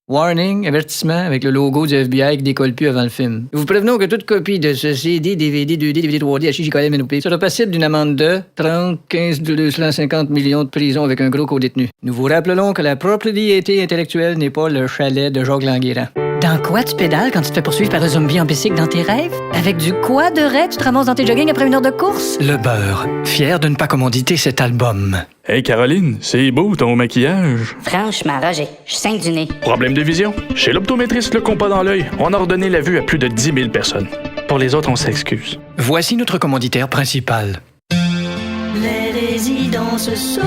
Warning, avertissement avec le logo du FBI qui décolle plus avant le film. Nous vous prévenons que toute copie de ce CD, DVD, 2D, DVD 3D, HJ, MNOP sera passible d'une amende de 30, 15, 250 millions de prison avec un gros co-détenu. Nous vous rappelons que la propriété intellectuelle n'est pas le chalet de Jacques Languéran. Dans quoi tu pédales quand tu te fais poursuivre par un zombie en bicycle dans tes rêves? Avec du quoi de raid, tu te ramasses dans tes jogging après une heure de course? Le beurre, fier de ne pas commanditer cet album. Hey Caroline, c'est beau ton maquillage. Franchement, Roger, je saigne du nez. Problème de vision? Chez l'optométriste Le Compas dans l'œil, on a redonné la vue à plus de 10 000 personnes. Pour les autres, on s'excuse. Voici notre commanditaire principal. Les résidences solitude.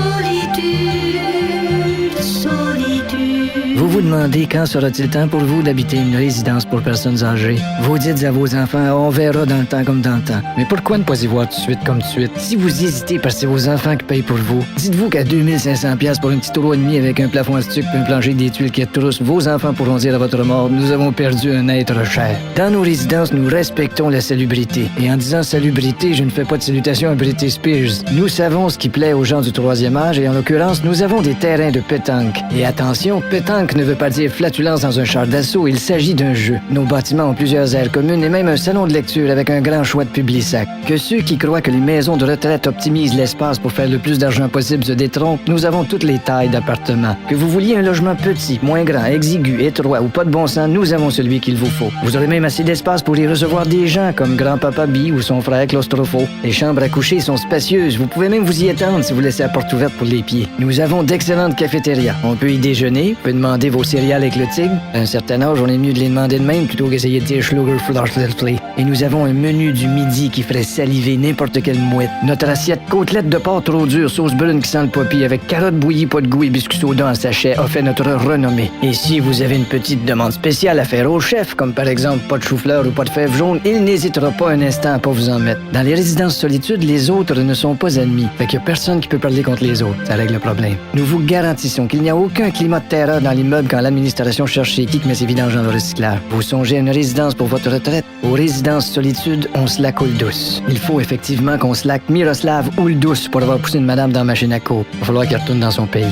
Vous vous demandez quand sera-t-il temps pour vous d'habiter une résidence pour personnes âgées. Vous dites à vos enfants, on verra dans le temps comme dans le temps. Mais pourquoi ne pas y voir tout de suite comme tout de suite? Si vous hésitez parce que c'est vos enfants qui payent pour vous, dites-vous qu'à 2500$ pour un petit euro et demi avec un plafond à stuc et un plancher des tuiles qui trousse, vos enfants pourront dire à votre mort, nous avons perdu un être cher. Dans nos résidences, nous respectons la salubrité. Et en disant salubrité, je ne fais pas de salutation à Britney Spears. Nous savons ce qui plaît aux gens du troisième âge et en l'occurrence, nous avons des terrains de pétanque. Et attention, pétanque ne veut pas dire flatulence dans un char d'assaut, il s'agit d'un jeu. Nos bâtiments ont plusieurs aires communes et même un salon de lecture avec un grand choix de Publisac. Que ceux qui croient que les maisons de retraite optimisent l'espace pour faire le plus d'argent possible se détrompent, nous avons toutes les tailles d'appartements. Que vous vouliez un logement petit, moins grand, exigu, étroit ou pas de bon sens, nous avons celui qu'il vous faut. Vous aurez même assez d'espace pour y recevoir des gens comme grand-papa Bi ou son frère Claustropho. Les chambres à coucher sont spacieuses, vous pouvez même vous y étendre si vous laissez la porte ouverte pour les pieds. Nous avons d'excellentes cafétérias. On peut y déjeuner, vous pouvez demander vos céréales avec le tigre. À un certain âge, on est mieux de les demander de même plutôt qu'essayer de dire Schlugerflaschley. Et nous avons un menu du midi qui ferait saliver n'importe quelle mouette. Notre assiette côtelette de porc trop dure, sauce brune qui sent le poppy avec carottes bouillies, pas de goût et biscuits soda en sachet a fait notre renommée. Et si vous avez une petite demande spéciale à faire au chef, comme par exemple pas de chou-fleur ou pas de fèves jaunes, il n'hésitera pas un instant à pas vous en mettre. Dans les résidences solitude, les autres ne sont pas admis. Fait qu'il y a personne qui peut parler contre les autres. Ça règle le problème. Nous vous garantissons qu'il n'y a aucun climat de terreur dans l'immeuble quand l'administration cherche chez qui met ses vidanges dans le recyclage. Vous songez à une résidence pour votre retraite? Aux résidences solitude, on se la coule douce. Il faut effectivement qu'on se laque Miroslav ou le douce pour avoir poussé une madame dans la machine à coke. Il va falloir qu'elle retourne dans son pays.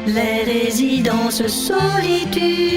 Les résidences solitude.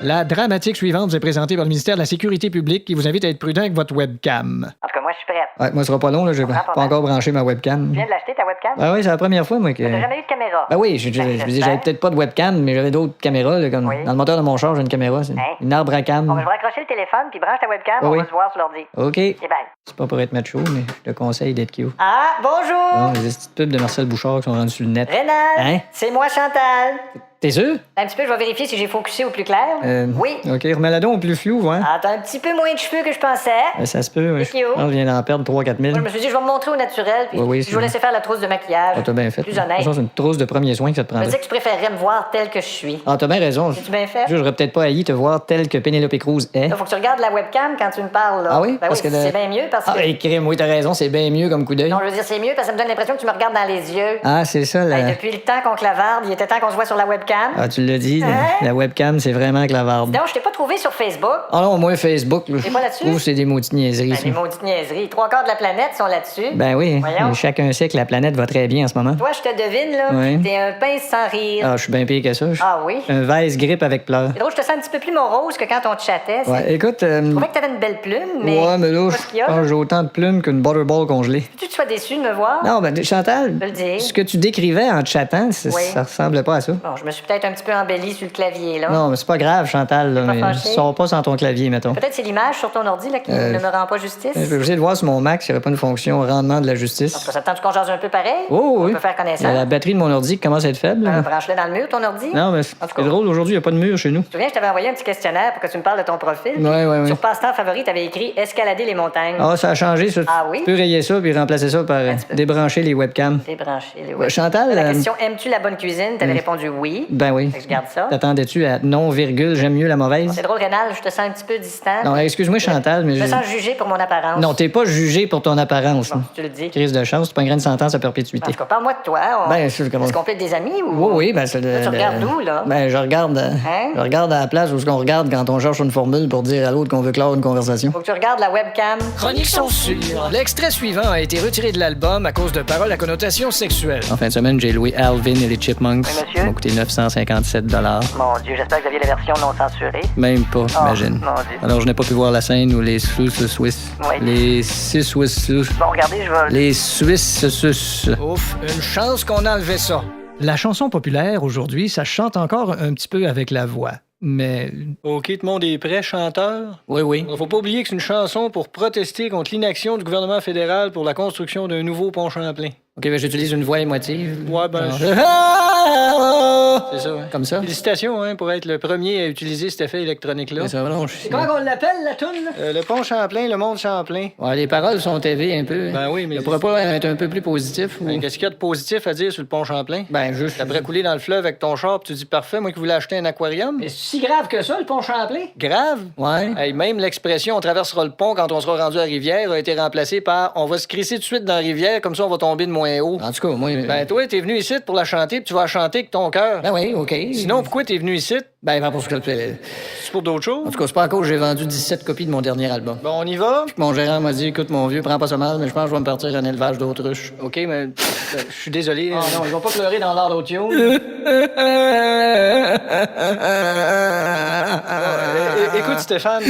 La dramatique suivante vous est présentée par le ministère de la Sécurité publique qui vous invite à être prudent avec votre webcam. En tout cas, moi, je suis prête. Ouais, moi, ce sera pas long, là. J'ai pas encore branché ma webcam. Tu viens de l'acheter, ta webcam? Ah oui, c'est la première fois, moi, que... T'as jamais eu de caméra? Ben oui, j'avais peut-être pas de webcam, mais j'avais d'autres caméras, là, comme Oui. dans le moteur de mon char, j'ai une caméra, c'est une arbre à cam. On va raccrocher le téléphone, puis branche ta webcam, on Oui. va se voir sur l'ordi. OK. C'est bien. C'est pas pour être macho, mais je te conseille d'être cute. Ah, bonjour! Bon, les petites pubs de Marcel Bouchard qui sont rendues sur le net. Rénal! Hein? C'est moi, Chantal. T'es sûr? Un petit peu, je vais vérifier si j'ai focusé au plus clair. Oui. OK, remets-la donc au plus flou, hein? Ah, t'as un petit peu moins de cheveux que je pensais. Ça se peut, oui. C'est cute. Je viens d'en perdre 3-4 000. Moi, je me suis dit, je vais me montrer au naturel, puis Oui, je vais laisser faire la trousse de maquillage. Ah, t'as bien fait. Plus De toute honnête. façon, c'est une trousse de premier soin que ça te Je me prendrait. disais que tu préférerais me voir tel que je suis. Ah, t'as bien raison. C'est-tu bien fait? J'aurais peut-être pas haï te voir tel que Penelope Cruz est. Là, faut que tu regardes la webcam quand tu me parles, là. Ah oui? Ben Parce oui, que le- c'est bien mieux parce que... Ah, crime, oui, t'as raison, c'est bien mieux comme coup d'œil. Non, je veux dire, c'est mieux parce que ça me donne l'impression que tu me regardes dans les yeux. Ah, c'est ça, Hey, la... depuis le temps qu'on clavarde, il était temps qu'on se voit sur la webcam. Ah, tu l'as dit, Hein? la webcam, c'est vraiment clavarde. Non, je t'ai pas trouvé sur Facebook. Ah non, moi, Facebook, là, T'es pas là-dessus? je trouve que c'est des maudites niaiseries, Ben, ça. les maudites niaiseries. 3/4 de la planète sont là-dessus. Ben oui, Voyons. chacun sait que la planète va très bien en ce moment. Toi, je te devine, là. Oui. T'es un pince sans rire. Ah, je suis bien pire que ça. Ah oui? Un vase grippe avec pleurs. C'est drôle, je te sens un petit peu plus morose que quand on te chattait. Ouais, écoute... Je trouvais que t'avais une belle plume, mais... Ouais, mais là, Qu'est-ce je qu'il y a, pense là? que j'ai autant de plumes qu'une butterball congelée. Tu sois déçu de me voir? Non, ben, Chantal, Je peux le dire. ce que tu décrivais en te chattant, Oui. ça ressemble pas à ça. Bon, je me suis peut-être un petit peu embellie sur le clavier, là. Non, mais c'est pas grave, Chantal, là, T'es pas mais fâché? sors pas sans ton clavier, mettons. Peut-être c'est l'image sur ton ordi, là, qui ne me rend pas justice. Je vais essayer de voir sur mon Mac s'il n'y aurait pas une fonction rendement de la En tout justice. cas, ça te tente qu'on jase un peu pareil? Oh oui. On peut faire Il y a connaissance. la batterie de mon ordi qui commence à être faible. là. Branche-le dans le mur, ton ordi. Non, mais En tout cas. c'est drôle, aujourd'hui, il n'y a pas de mur chez nous. Tu te souviens, je t'avais envoyé un petit questionnaire pour que tu me parles de ton profil. Ouais. Sur passe-temps favori, t'avais écrit escalader les montagnes. Ah, ça a changé, ça. Ah oui? Tu peux rayer ça puis remplacer ça par petit peu. débrancher les webcams. Débrancher les webs. Chantal, La question aimes-tu la bonne cuisine? T'avais répondu oui. oui. Ben oui. Fait que je garde ça. T'attendais-tu à non, virgule, j'aime mieux la mauvaise? C'est drôle, Rénal, je te sens un petit peu distant. Non, excuse-moi, Chantal, mais Je me sens jugé pour mon apparence. Non, t'es pas jugé pour ton apparence. Bon, là. tu le dis. Crise de chance, c'est pas une grande sentence à En perpétuité. tout cas, parle-moi de toi. Ben, je comment... Est-ce qu'on peut être des amis ou... Oui, oui, ben c'est Là, tu regardes où, là? Ben, je regarde... Hein? Je regarde à la place où ce qu'on regarde quand on cherche une formule pour dire à l'autre qu'on veut clore une conversation. Faut que tu regardes la webcam. Chronique censure. L'extrait suivant a été retiré de l'album à cause de paroles à connotation sexuelle. En fin de semaine, j'ai loué Alvin et les Chipmunks. Oui, monsieur. Ça m'a coûté 957 $. Mon Dieu, j'espère que vous aviez la version non censurée. Même pas, imagine. mon Dieu. Alors, je n'ai pas pu voir la scène où les Swiss... Oui. Les Swiss... Bon, regardez, je vais... Les Suisses... Ouf, une chance qu'on a enlevé ça. La chanson populaire, aujourd'hui, ça chante encore un petit peu avec la voix. Mais... OK, tout le monde est prêt, chanteur? Oui, oui. Faut pas oublier que c'est une chanson pour protester contre l'inaction du gouvernement fédéral pour la construction d'un nouveau pont Champlain. OK, ben j'utilise une voix émotive. Ouais, ben... C'est ça, hein? Comme ça? Félicitations, hein, pour être le premier à utiliser cet effet électronique-là. C'est ça, non, C'est comment qu'on l'appelle, la toune? le pont Champlain, le monde Champlain. Ouais, les paroles sont élevées un peu. Ben oui, mais... Ça pourrait pas être un peu plus positif? Ou... Ben, qu'est-ce qu'il y a de positif à dire sur le pont Champlain? Ben, juste... T'as couler dans le fleuve avec ton char, pis tu dis parfait, moi qui voulais acheter un aquarium. Mais c'est si grave que ça, le pont Champlain? Grave? Ouais. Hey, même l'expression « on traversera le pont quand on sera rendu à la rivière » a été remplacée par « on va se crisser tout de suite dans la rivière, comme ça on va tomber de moins haut ». En tout cas, moi... Ben toi, t'es venu ici pour la chanter, puis tu vas la chanter avec ton cœur. Ben oui, OK. Sinon, pourquoi t'es venu ici? Ben parce que... C'est pour d'autres choses? En tout cas, c'est pas à cause que j'ai vendu 17 copies de mon dernier album. Bon, on y va? Puis mon gérant m'a dit « écoute, mon vieux, prends pas ça mal, mais je pense que je vais me partir en élevage d'autruches. » OK, mais... je suis désolé. Ah non, je vais pas pleurer dans l'art d'autio. Écoute, Stéphane...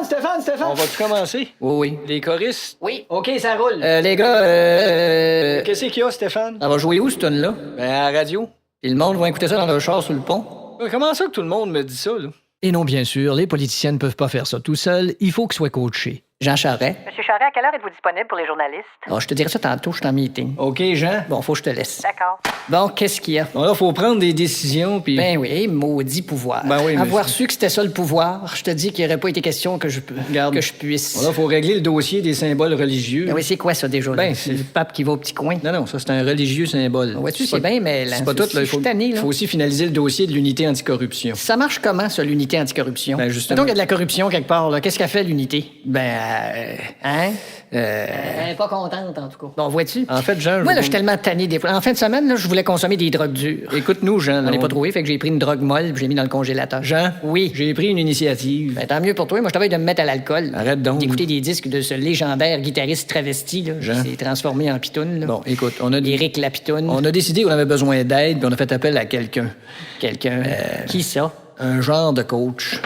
Stéphane! On va-tu commencer? Oui, oui. Les choristes? Oui. OK, ça roule. Les gars, Qu'est-ce qu'il y a, Stéphane? ça va jouer où, cette tune-là? Ben, à la radio. Et le monde va écouter ça dans leur char sur le pont. Comment ça que tout le monde me dit ça, là? Et non, bien sûr, les politiciens ne peuvent pas faire ça tout seuls. Il faut qu'ils soient coachés. Jean Charest. Monsieur Charest, à quelle heure êtes-vous disponible pour les journalistes? Je te dirai ça tantôt, je suis en meeting. OK, Jean? Bon, faut que je te laisse. D'accord. Bon, qu'est-ce qu'il y a? Bon, là, faut prendre des décisions, puis... Ben oui, maudit pouvoir. Ben oui, Avoir su que c'était ça le pouvoir, je te dis qu'il n'y aurait pas été question que je puisse. Bon, là, faut régler le dossier des symboles religieux. Ben oui, c'est quoi ça, déjà? Ben, c'est le pape qui va au petit coin. Non, ça, c'est un religieux symbole. Vois-tu, c'est bien, mais... C'est pas tout, là. Il faut aussi finaliser le dossier de l'unité anticorruption. Ça marche comment, ça, l'unité anticorruption? Ben, justement. Donc, il y a de la corruption quelque part, là. Qu'est-ce qu'a fait l'unité? Hein? Elle est pas contente, en tout cas. Bon, vois-tu? En fait, Jean... Moi, là, je suis tellement tanné des fois. En fin de semaine, là, je voulais consommer des drogues dures. Écoute-nous, Jean. J'en ai pas trouvé, fait que j'ai pris une drogue molle puis j'ai mis dans le congélateur. Jean? Oui. J'ai pris une initiative. Ben, tant mieux pour toi. Moi, je t'avais de me mettre à l'alcool. Arrête donc. D'écouter des disques de ce légendaire guitariste travesti, là. Jean? Qui s'est transformé en pitoune, là. Bon, écoute, Éric Lapitoune. On a décidé qu'on avait besoin d'aide puis on a fait appel à quelqu'un. Quelqu'un? Qui ça? Un genre de coach.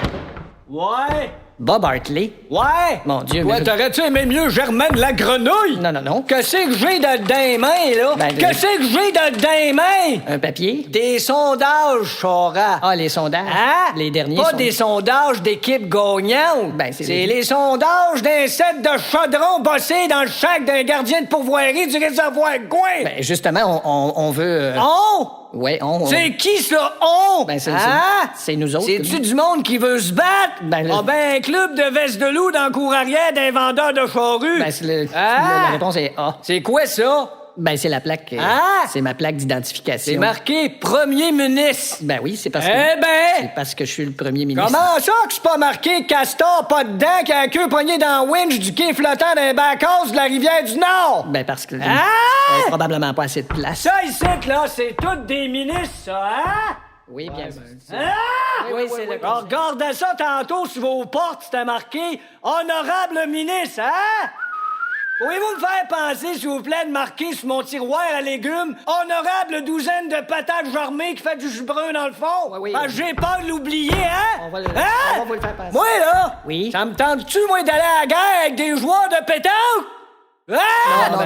Ouais! Bob Hartley? Ouais! Mon Dieu, Ouais, mais... t'aurais-tu aimé mieux Germaine la grenouille? Non. Qu'est-ce que j'ai dans les mains, là? Ben, Qu'est-ce que j'ai dans les mains? Un papier? Des sondages, Chora. Ah, les sondages? Hein? Les derniers Pas sont- des sondages d'équipe gagnante. Ben, c'est les sondages d'un set de chaudron bossé dans le sac d'un gardien de pourvoirie du réservoir Gouin. Ben, justement, on veut... On? Ouais, on... C'est qui, ça, on? Ben, c'est Hein? c'est nous autres. C'est-tu du monde qui veut se battre? Ben, Ah ben, un club de veste de loup dans le cour arrière d'un vendeur de charrues. Ben, c'est le... Ah! La réponse est A. C'est quoi, ça? Ben, c'est la plaque... Ah! C'est ma plaque d'identification. C'est marqué premier ministre. Ben oui, c'est parce que... Eh ben! C'est parce que je suis le premier ministre. Comment ça que c'est pas marqué Castor, pas dedans, qui a la queue poignée dans le winch du quai flottant d'un back-house de la rivière du Nord? Ben, parce que... Ah! Probablement pas assez de place. Ça ici, là, c'est toutes des ministres, ça, hein? Oui, bien sûr. Ah! Oui, c'est le... Alors, regardez ça tantôt sur vos portes, c'était marqué Honorable ministre, hein? Pouvez-vous me faire penser, s'il vous plaît, de marquer sur mon tiroir à légumes Honorable douzaine de patates jarmées qui fait du jus brun dans le fond? Oui, oui. Parce que j'ai peur de l'oublier, hein? On va le- Hein? on va vous le faire passer. Moi, là? Oui? Ça me tente-tu, moi, d'aller à la guerre avec des joueurs de pétanque? Ah!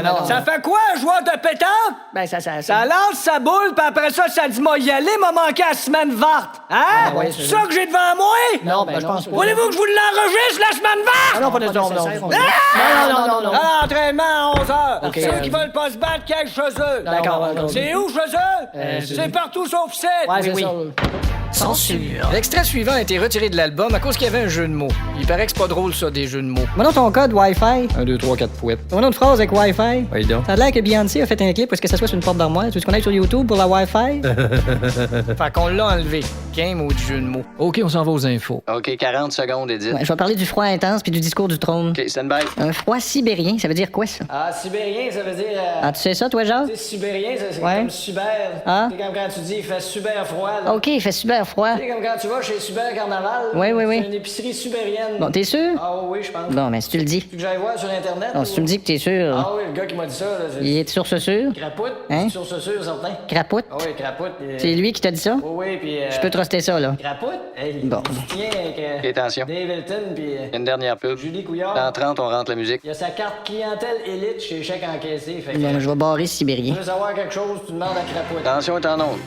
Non. Ça fait quoi, un joueur de pétanque? Ben, ça... Ça lance sa boule, puis après ça dit, m'a y aller, m'a manqué la semaine verte. Hein? Ah, ouais, c'est c'est ça que j'ai devant moi? Non, ben, je pense pas. Voulez-vous que je vous l'enregistre, la semaine verte? Ah non, pas nécessaire. Non. Ah, entraînement à 11h. Ok, Ceux qui veulent pas se battre, qu'ils aillent chez eux. D'accord. C'est où chez eux? C'est partout sauf ici. Ouais, c'est Oui. ça. Censure. L'extrait suivant a été retiré de l'album à cause qu'il y avait un jeu de mots. Il paraît que c'est pas drôle, ça, des jeux de mots. Maintenant ton code Wi-Fi. 1, 2, 3, 4 pouettes. Ton nom de phrase avec Wi-Fi. Oui, donc. Ça a l'air que Beyoncé a fait un clip parce que ça soit sur une porte d'armoire. Tu veux qu'on aille sur YouTube pour la Wi-Fi? Fait qu'on l'a enlevé. Game ou du jeu de mots. OK, on s'en va aux infos. OK, 40 secondes, Edith. Ouais, je vais parler du froid intense puis du discours du trône. OK, stand by. Un froid sibérien, ça veut dire quoi ça? Ah, sibérien, ça veut dire... Ah, tu sais ça, toi, Jacques? Tu sais, sibérien, c'est Ouais. comme super. Ah. C'est comme quand tu dis il fait super froid. Là. OK, il fait super froid. Tu sais, comme quand tu vas chez Super Carnaval. Oui, oui, oui. C'est une épicerie subérienne. Bon, t'es sûr? Ah oui, je pense. Bon, mais si tu le dis. Tu veux que j'aille voir sur Internet? Bon, ou- si tu me dis que t'es sûr. Ah oui, le gars qui m'a dit ça, là, c'est... Il est sur ce sûr? Crapoute? Hein? Sur ce sûr, certain. Crapoute? Ah oui, crapoute. C'est lui qui t'a dit ça? Oui, oui, puis... Je peux truster ça, là. Crapoute? Hey, Bon. il tient avec... OK, attention. Dave Hilton, puis... Une dernière pub. Julie Couillard. Dans 30, on rentre la musique. Il y a sa carte clientèle élite chez Chèque Encaissé. Fait que... Bon, je vais barrer Tu sibérien. veux savoir quelque chose, tu demandes à Crapoute. Attention, est en onde.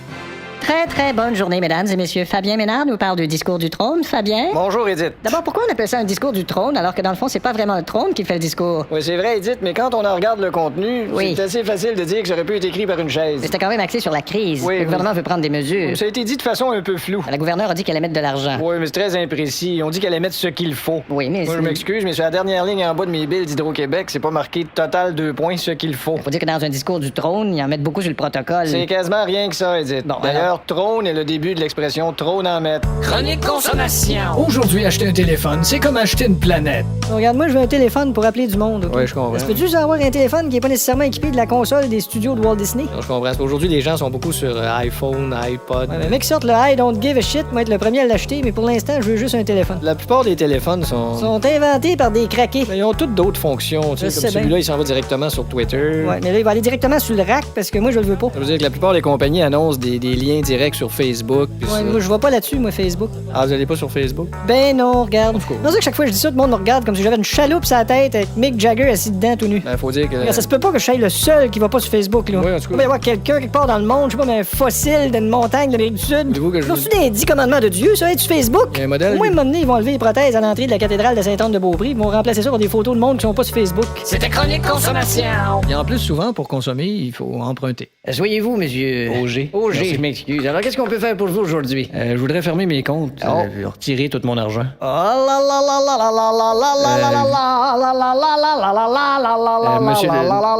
Très, très bonne journée, mesdames et messieurs. Fabien Ménard nous parle du discours du trône. Fabien? Bonjour, Edith. D'abord, pourquoi on appelle ça un discours du trône alors que dans le fond, c'est pas vraiment le trône qui fait le discours? Oui, c'est vrai, Edith, mais quand on en regarde le contenu, Oui. c'est assez facile de dire que ça aurait pu être écrit par une chaise. C'était quand même axé sur la crise. Oui, Le oui. gouvernement veut prendre des mesures. Ça a été dit de façon un peu floue. La gouverneure a dit qu'elle allait mettre de l'argent. Oui, mais c'est très imprécis. On dit qu'elle allait mettre ce qu'il faut. Oui, mais Moi, je m'excuse, mais sur la dernière ligne en bas de mes billes d'Hydro-Québec, c'est pas marqué total 2 points ce qu'il faut. Faut dire que dans un discours du trône, ils en mettent beaucoup sur le protocole. C'est quasiment rien que ça, Edith. Bon, D'ailleurs, trône est le début de l'expression trône en mettre. Chronique consommation. Aujourd'hui, acheter un téléphone, c'est comme acheter une planète. Regarde, moi, je veux un téléphone pour appeler du monde. ok? Ouais, je comprends. Est-ce que peux-tu avoir un téléphone qui est pas nécessairement équipé de la console des studios de Walt Disney? Non, je comprends. Parce qu'aujourd'hui, les gens sont beaucoup sur iPhone, iPod. Ouais, mais mec qui sorte le I don't give a shit, moi être le premier à l'acheter, mais pour l'instant, je veux juste un téléphone. La plupart des téléphones sont... Ils sont inventés par des craqués. Mais ils ont toutes d'autres fonctions. Tu Je sais, sais comme bien. celui-là, il s'en va directement sur Twitter. Ouais, mais là, il va aller directement sur le rack parce que moi, je le veux pas. Ça veut dire que la plupart des compagnies annoncent des liens directs sur Facebook. puis Ouais, ça. mais moi, je vois pas là-dessus, moi, Facebook. Ah, vous allez pas sur Facebook? Ben non, regarde. Of course. C'est pour ça que chaque fois que je dis ça, tout le monde me regarde comme si j'avais une chaloupe sur la tête avec Mick Jagger assis dedans tout nu. Ben, faut dire que... Regarde, ça se peut pas que je sois le seul qui va pas sur Facebook, là. Oui, en tout cas. Il va y avoir quelqu'un quelque part dans le monde, je sais pas, mais un fossile d'une montagne de l'Amérique du Sud. Voulez-vous que je Ils ont vous- reçu des 10 commandements de Dieu, ça va être sur Facebook. Il y a un modèle- Au moins, m'emmener, ils vont enlever les prothèses à l'entrée de la cathédrale de Sainte-Anne-de-Beaupré. Ils vont remplacer ça par des photos de monde qui sont pas sur Facebook. C'était chronique consommation. Et en plus, souvent, pour consommer, il faut emprunter. Soyez-vous, monsieur. Auger. Auger, Merci. je m'excuse. Alors, qu'est-ce qu'on peut faire pour vous aujourd'hui? Je voudrais fermer mes comptes, Oh. retirer tout mon argent. Oh là là là là là là là là là là là là là là là là là Monsieur,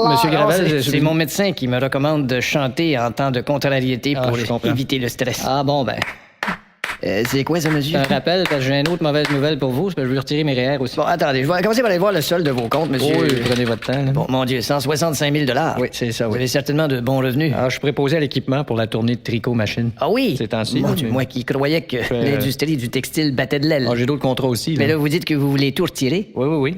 monsieur Gravel, C'est mon médecin qui me recommande de chanter en temps de contrariété Ah, pour je comprends. éviter le stress. Ah bon, ben. C'est quoi ça, monsieur? Un rappel, parce que j'ai une autre mauvaise nouvelle pour vous, c'est que je veux retirer mes REER aussi. Bon, attendez, je vais commencer par aller voir le solde de vos comptes, monsieur. Oui, prenez votre temps. là. Bon, mon Dieu, 165 000 Oui, c'est ça, Vous oui. avez certainement de bons revenus. Ah, je suis préposé à l'équipement pour la tournée de tricot machine. Ah oui? Ces temps-ci, Mon là, Dieu, mais- moi qui croyais que l'industrie du textile battait de l'aile. Ah, j'ai d'autres contrats aussi. Mais là, vous dites que vous voulez tout retirer? Oui, oui, oui.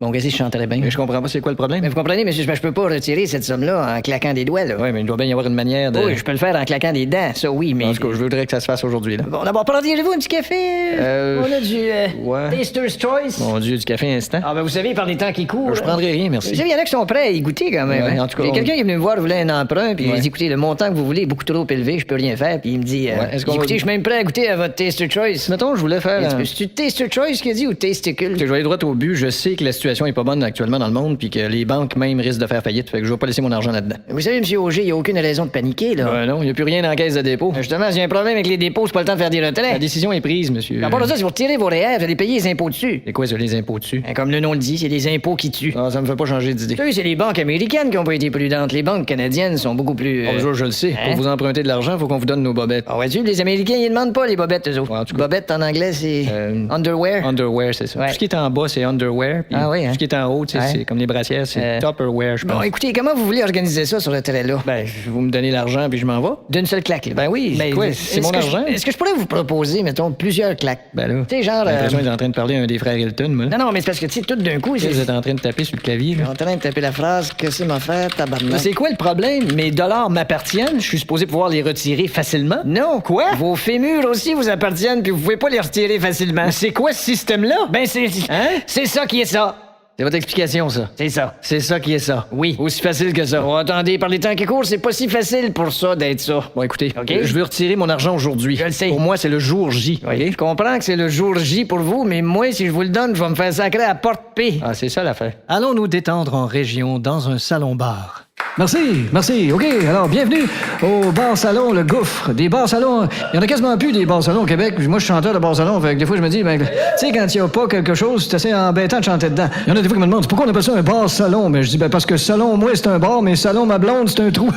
Bon, qu'est-ce que je chanterais bien? Mais je comprends pas, c'est quoi le problème? Mais vous comprenez, monsieur, je peux pas retirer cette somme-là en claquant des doigts, là. Oui, mais il doit bien y avoir une manière de... Oui, je peux le faire en claquant des dents, ça oui, mais... En tout cas, je voudrais que ça se fasse aujourd'hui, là. Bon, d'abord, prendriez-vous un petit café? On a du ouais. Taster's Choice. Mon Dieu, du café instant. Ah, ben vous savez, par les temps qui courent... Je prendrai rien, Vous merci. savez, il y en a qui sont prêts à y goûter quand même. Ouais, hein. en tout cas, Il y a quelqu'un qui est venu me voir, voulait un emprunt, puis Ouais. il dit, écoutez, le montant que vous voulez est beaucoup trop élevé, je peux rien faire, puis il me dit, est-ce qu'on va- écoutez, je suis même prêt à goûter à votre Taster's Choice. Mettons, je voulais faire... C'est-tu Taster's Choice qui a dit ou Tasticle? Que je vais aller droit au but. Je sais que la situation est pas bonne actuellement dans le monde, puis que les banques même risquent de faire faillite. Fait que je vais pas laisser mon argent là-dedans. Vous savez, monsieur Auger, il n'y a aucune raison de paniquer, là. Ben non, il n'y a plus rien dans la caisse de dépôt. Justement, s'il y a un problème avec les dépôts, c'est pas le temps de faire des La retraits. décision est prise, monsieur. À part de ça, si vous retirez vos REER, vous allez payer les impôts dessus. C'est quoi, ça, les impôts dessus? Hein, comme le nom le dit, c'est les impôts qui tuent. Ah, ça me fait pas changer d'idée. Eux, c'est les banques américaines qui ont pas été prudentes. Les banques canadiennes sont beaucoup plus... Ah, je le sais. hein? Pour vous emprunter de l'argent, faut qu'on vous donne nos bobettes. Ah, vois-tu, les Américains, ils demandent pas les bobettes, eux autres. Ouais, en tout cas. Bobettes, en anglais, c'est... underwear. Underwear, c'est ça. Ouais. Tout ce qui est en bas, c'est underwear. Puis Ah oui, hein? Tout ce qui est en haut, tu sais, Ouais. c'est comme les brassières, c'est tupperware, je pense. Bon, écoutez, comment vous voulez organiser ça sur le trait-là? Ben, vous me donnez l'argent, puis je m'en vais. D'une seule claque, là. Ben oui, Ben, quoi, est-ce c'est mon que argent. Est-ce que je pourrais vous proposer, mettons, plusieurs claques? Ben là. Tu sais, genre... J'ai l'impression qu'il est en train de parler à un des frères Hilton, moi. Non, non, mais c'est parce que, tu sais, tout d'un coup, Vous êtes en train de taper sur le clavier, là. en train de taper la phrase « Que c'est ma frère, tabarnak? » C'est quoi le problème? Mes dollars m'appartiennent, je suis supposé pouvoir les retirer facilement. Non. Quoi? Vos fémurs aussi vous appartiennent, puis vous pouvez pas les retirer facilement. Mais c'est quoi ce système-là? Ben, c'est... Hein? C'est ça qui est ça. C'est votre explication, ça. C'est ça. C'est ça qui est ça. Oui. Aussi facile que ça. Oh, attendez, par les temps qui courent, c'est pas si facile pour ça d'être ça. Bon, écoutez, OK. je veux retirer mon argent aujourd'hui. Je le sais. Pour moi, c'est le jour J. Oui, je comprends que c'est le jour J pour vous, mais moi, si je vous le donne, je vais me faire sacrer à porte-P. Ah, c'est ça l'affaire. Allons nous détendre en région dans un salon-bar. Merci. OK, alors bienvenue au bar-salon Le Gouffre. Des bars-salons, il y en a quasiment plus des bars-salons au Québec. Moi, je suis chanteur de bar-salon, fait que des fois, je me dis, ben, tu sais, quand il n'y a pas quelque chose, c'est assez embêtant de chanter dedans. Il y en a des fois qui me demandent, pourquoi on appelle ça un bar-salon? Mais je dis, ben, parce que salon, moi, c'est un bar, mais salon, ma blonde, c'est un trou.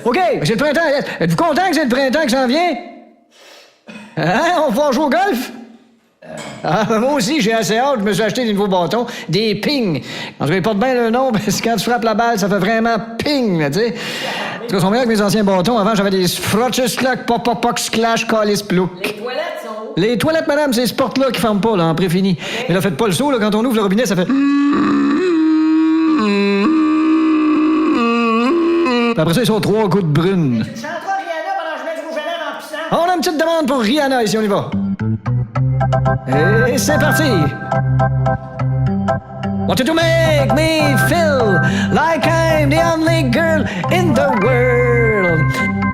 OK, c'est le printemps. Êtes-vous content que c'est le printemps qui s'en vient? Hein? On va jouer au golf? Ah, moi aussi, j'ai assez hâte. Je me suis acheté des nouveaux bâtons, des ping. En tout cas, ils portent bien le nom, parce que quand tu frappes la balle, ça fait vraiment ping, là, tu sais. En tout cas, ils sont meilleurs que mes anciens bâtons. Avant, j'avais des Frotches Clack, Pop-Pop-Pox, Clash, Callis, Plouk. Les toilettes sont où? Les toilettes, madame, c'est ce porte-là qui ferment pas, là, en pré-fini. Mais là, faites pas le saut, là, quand on ouvre le robinet, ça fait... Puis après ça, ils sont 3 gouttes brunes. Tu chanteras Rihanna pendant que je mets du rouge à lèvres en pissant. On a une petite demande pour Rihanna, ici, on y va. Et c'est parti! Wanted to make me feel like I'm the only girl in the world.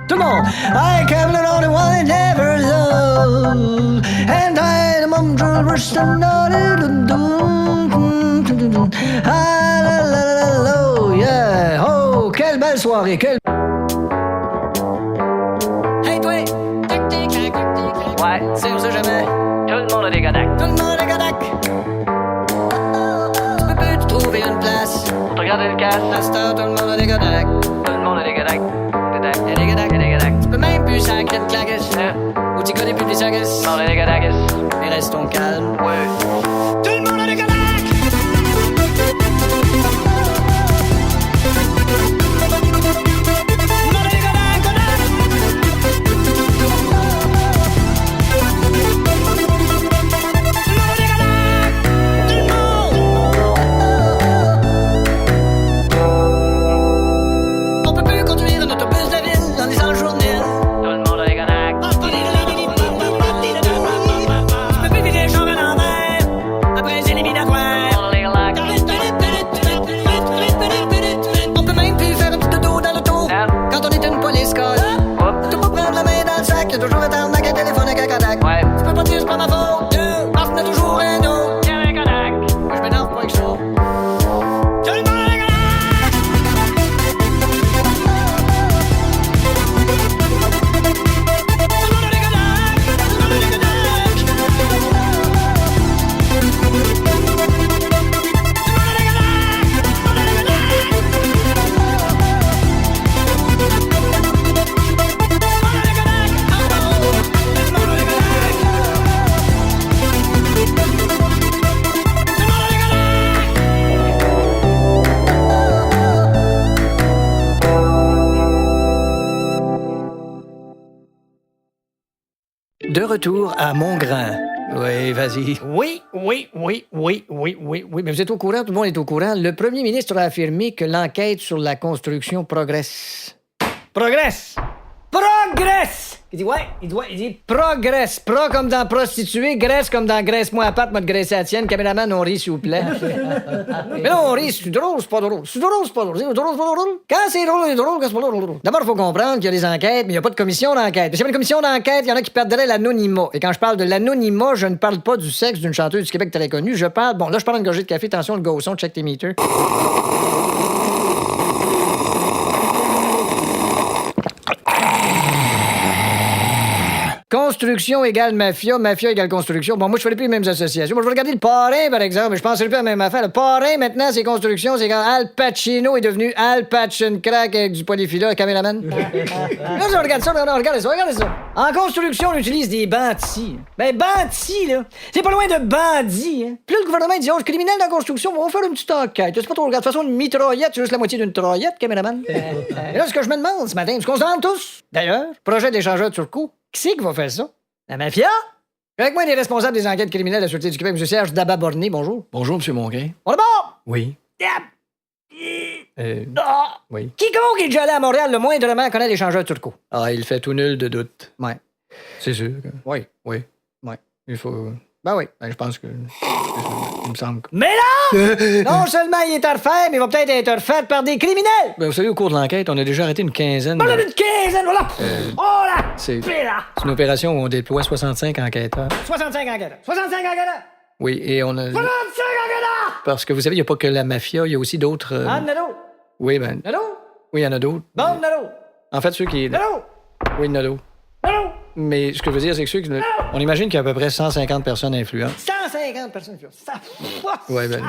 Tout le monde! Like I'm the only one I ever loved. And I'm a worse than yeah! Oh, quelle belle soirée! Hey, toi! Ouais. C'est on sait jamais. Tout le monde a des Kodak. Tout le monde est Kodak. Tu peux trouver une place. Pour te regarder le cash. À cette heure, tout le monde a des Kodak. Tout le monde a des Kodak. Kodak. Y'a des Kodak. Y'a des Kodak. Tu peux même plus sacrer de claquettes. Ou tu connais plus des sagas. Tout le monde a des Kodak. Mais restons calmes. Ouais. Tout le monde a des Kodak. De retour à Montgrain. Oui, vas-y. Oui. Mais vous êtes au courant, tout le monde est au courant. Le premier ministre a affirmé que l'enquête sur la construction progresse. Progresse! Il dit progresse. Pro comme dans prostituée, graisse comme dans graisse-moi à patte, moi de graisser à tienne. Caméraman, on rit, s'il vous plaît. Mais là, on rit, c'est drôle, c'est pas drôle. C'est drôle, c'est pas drôle. C'est drôle, c'est pas drôle. Quand c'est drôle, c'est drôle, quand c'est pas drôle. D'abord, il faut comprendre qu'il y a des enquêtes, mais il n'y a pas de commission d'enquête. S'il y avait une commission d'enquête, il y en a qui perdraient l'anonymat. Et quand je parle de l'anonymat, je ne parle pas du sexe d'une chanteuse du Québec très connue. Je parle, bon, là, je parle d'une gorgée de café. Attention, le gosson, check tes meters. Construction égale mafia, mafia égale construction. Bon, moi, je ferais plus les mêmes associations. Moi, je vais regarder le parrain, par exemple, mais je penserais plus à la même affaire. Le parrain, maintenant, c'est construction, c'est quand Al Pacino est devenu Al Pachin Crack avec du polyphila, caméraman. Là, regarde ça. En construction, on utilise des bantis. Ben, bantis, là, c'est pas loin de bandits, hein. Puis là, le gouvernement dit, oh, criminel dans la construction, on va faire une petite enquête. C'est pas trop, regarde. De toute façon, une mitraillette, c'est juste la moitié d'une traillette, caméraman. Et là, ce que je me demande ce matin, est-ce qu'on se demande tous? D'ailleurs, projet d'échangeur de surcoût. Qui c'est qui va faire ça? La mafia? Avec moi, les responsables des enquêtes criminelles de la Sûreté du Québec, M. Serge Dababorné, bonjour. Bonjour, M. Mongrain. On est bon? Oui. Oui. Quiconque est déjà allé à Montréal le moindrement connaît l'échangeur turco. Ah, il fait tout nul de doute. Ouais. C'est sûr. Oui. Oui. Ouais. Il faut... Ben oui. Ben, je pense que... Il me semble que... Mais là! Non seulement il est à refaire, mais il va peut-être être refait par des criminels! Ben, vous savez, au cours de l'enquête, on a déjà arrêté une quinzaine... Voilà une quinzaine, voilà! Oh là! C'est Là! une opération où on déploie 65 enquêteurs. 65 enquêteurs! 65 enquêteurs! Oui, et on a... Parce que vous savez, il n'y a pas que la mafia, il y a aussi d'autres... Ah, il y en a d'autres. Oui, ben... Il y en a d'autres. Oui, il y en a d'autres. Bon, il y en a d'autres. En fait, ceux qui... Il y en a d'autres. Oui, il y en a d'autres. Il y en a d'autres. Mais ce que je veux dire, c'est que ceux qui... On imagine qu'il y a à peu près 150 personnes influentes. 150 personnes. Ouais, ben...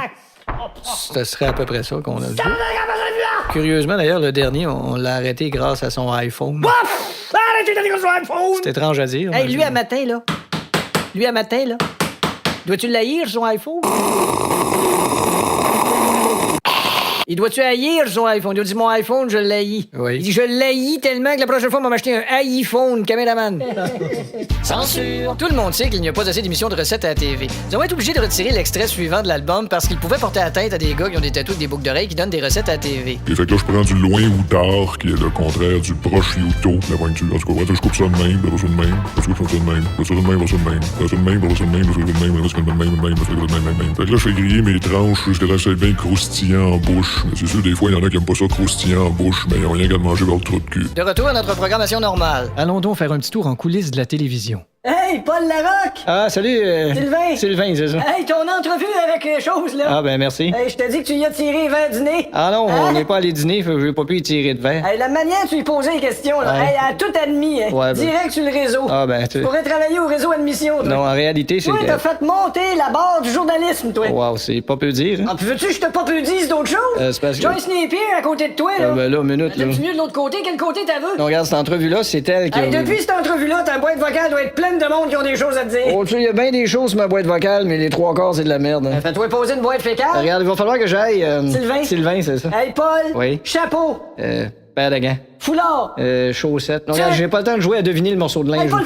Ce serait à peu près ça qu'on a vu. 150 personnes. Curieusement, d'ailleurs, le dernier, on l'a arrêté grâce à son iPhone. Arrêtez de dire sur l'iPhone. C'est étrange à dire. Hey, mais lui, à matin, là. Lui, à matin, là. Dois-tu l'haïr, son iPhone? Il doit-tu haïr son iPhone? Il a dit mon iPhone, je l'haïs. Oui. Il dit je l'haïs tellement que la prochaine fois, on va m'acheter un iPhone, caméraman. Censure! Tout le monde sait qu'il n'y a pas assez d'émissions de recettes à la TV. Ils ont été obligés de retirer l'extrait suivant de l'album parce qu'il pouvait porter atteinte à des gars qui ont des tatous et des boucles d'oreilles qui donnent des recettes à la TV. Et fait que là, je prends du loin ou tard, qui est le contraire du prosciutto, la pointure. En tout cas, je coupe ça de même, je ça de même, je coupe ça de même, je ça de même, je ça de même, je ça de même, je ça de même, je ça de même, je ça de même. Fait que là, je fais griller mes tranches jusqu'à ce que ça soit bien croustillant en bouche. Mais c'est sûr, des fois, il y en a qui aiment pas ça croustillant en bouche, mais ils ont rien qu'à manger leur trou de cul. De retour à notre programmation normale. Allons donc faire un petit tour en coulisses de la télévision. Hey, Paul Larocque! Ah, salut! Sylvain! Sylvain, c'est ça. Hey, ton entrevue avec Chose, là! Ah, ben merci. Hey, je te dis que tu y as tiré vers dîner. Ah non, Hein? on n'est pas allé dîner, fait que j'ai pas pu y tirer de verre. Hey, la manière dont tu lui posais les questions, là, Ouais. hey, elle a tout admis, hein. Ouais, ben. Direct sur le réseau. Ah, ben, tu... Tu pourrais travailler au réseau admission, toi. Non, en réalité, c'est... Toi, t'as fait monter la barre du journalisme, toi. Wow, c'est pas peu dire, hein? Ah, puis veux-tu que je te popudise d'autres choses? C'est parce que... Joyce Napier à côté de toi, là. Ah, ben là, minute, là. T'aimes-tu mieux de l'autre côté? Quel côté t'as vu? Non, regarde, cette entrevue-là, c'est elle qui Hey, a... depuis cette entrevue-là, ta boîte vocale doit être pleine de monde qui ont des choses à te dire. Oh, tu sais, il y a bien des choses sur ma boîte vocale, mais les trois quarts, c'est de la merde, hein. Fais-toi poser une boîte fécale. Regarde, il va falloir que j'aille... Sylvain? Sylvain, c'est ça. Hey, Paul. Oui. Chapeau. Paire de gants. Foulard. Chaussettes. Non, Tiens. regarde, j'ai pas le temps de jouer à deviner le morceau de linge. Hey, Paul.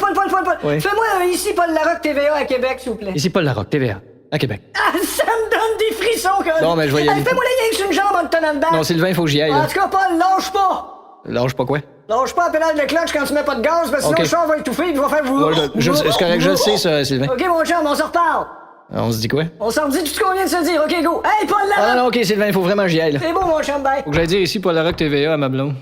Oui. Fais-moi un ici Paul Larocque TVA à Québec, s'il vous plaît. Ici Paul Larocque, TVA, à Québec. Ah, ça me donne des frissons, quand même. Non, mais je vais y aller. Hey, fais-moi la yank sur une jambe en te tenant le bac. Non, Sylvain, il faut que j'y aille, En là. tout cas, Paul, lâche pas. Lâche pas quoi? Lâche pas la pédale de clutch quand tu mets pas de gaz, parce que sinon Ok. le char va étouffer et il va faire vous. Ouais, c'est correct, je le sais, ça, Sylvain. Ok, mon chum, on se reparle. On se dit quoi? On s'en dit tout ce qu'on vient de se dire. Ok, go. Hey, Paul Ah Larocque. non, ok, Sylvain, il faut vraiment que j'y aille, là. C'est beau, mon chum, bye. Faut que j'aille dire ici Paul Larocque TVA à ma blonde.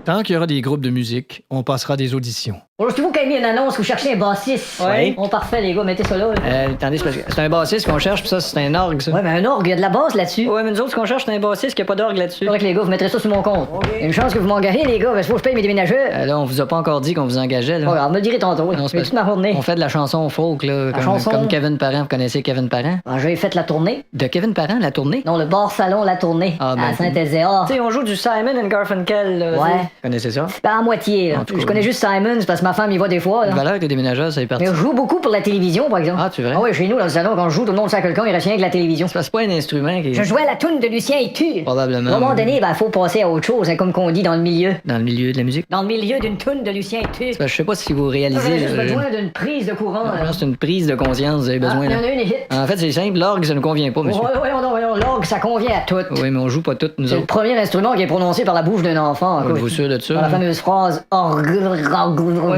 Tant qu'il y aura des groupes de musique, on passera des auditions. Bonjour, c'est vous qui avez mis une annonce, vous cherchez un bassiste. Ouais. Bon, parfait, les gars, mettez ça là. Attendez, c'est parce que c'est un bassiste qu'on cherche, puis ça, c'est un orgue, ça. Ouais, mais un orgue, il y a de la basse là-dessus. Ouais, mais nous autres, ce qu'on cherche, c'est un bassiste qui a pas d'orgue là-dessus. C'est vrai que les gars, vous mettrez ça sur mon compte. Il y a une chance que vous m'engagez, les gars, parce qu'il faut que je paye mes déménageurs. Là, on vous a pas encore dit qu'on vous engageait, là. Ouais, alors, me le direz tantôt. Non, c'est Mais toute ma journée. On fait de la chanson folk, là. chanson? Comme Kevin Parent. Vous connaissez Kevin Parent? Ah, j'ai fait la tournée. De Kevin Parent, la tournée? Non, le bar salon, la tournée. Ah, ben, à Saint-Ézéard. Tu sais, on joue du Simon and Garfunkel. Ouais. Vous connaissez ça? Ben, à moitié, là. En tout cas, Je connais juste Simons parce que ma femme y va des fois, La là. valeur que les déménageurs, ça est parti. Mais je joue beaucoup pour la télévision, par exemple. Ah, tu vrai? Ah oui, chez nous, dans le salon, quand je joue, tout le monde sait à quelqu'un, il reste rien que la télévision. C'est pas un instrument qui est... Je jouais à la toune de Lucien et Tu. Probablement. À un moment donné, ben, faut passer à autre chose, hein, comme qu'on dit dans le milieu. Dans le milieu de la musique. Dans le milieu d'une toune de Lucien et Tu. C'est parce que je sais pas si vous réalisez... J'aurais juste là, besoin d'une prise de courant, je là. pense que c'est une prise de conscience, vous avez besoin, Il y là. en a une ici. En fait, c'est simple, l'orgue, ça ne convient pas, monsieur. Voyons, l'orgue, ça convient à tout. Oui, mais on joue pas toutes, nous C'est le autres. premier instrument qui est prononcé par la bouche d'un enfant. Êtes-vous sûr de ça? Dans la fameuse phrase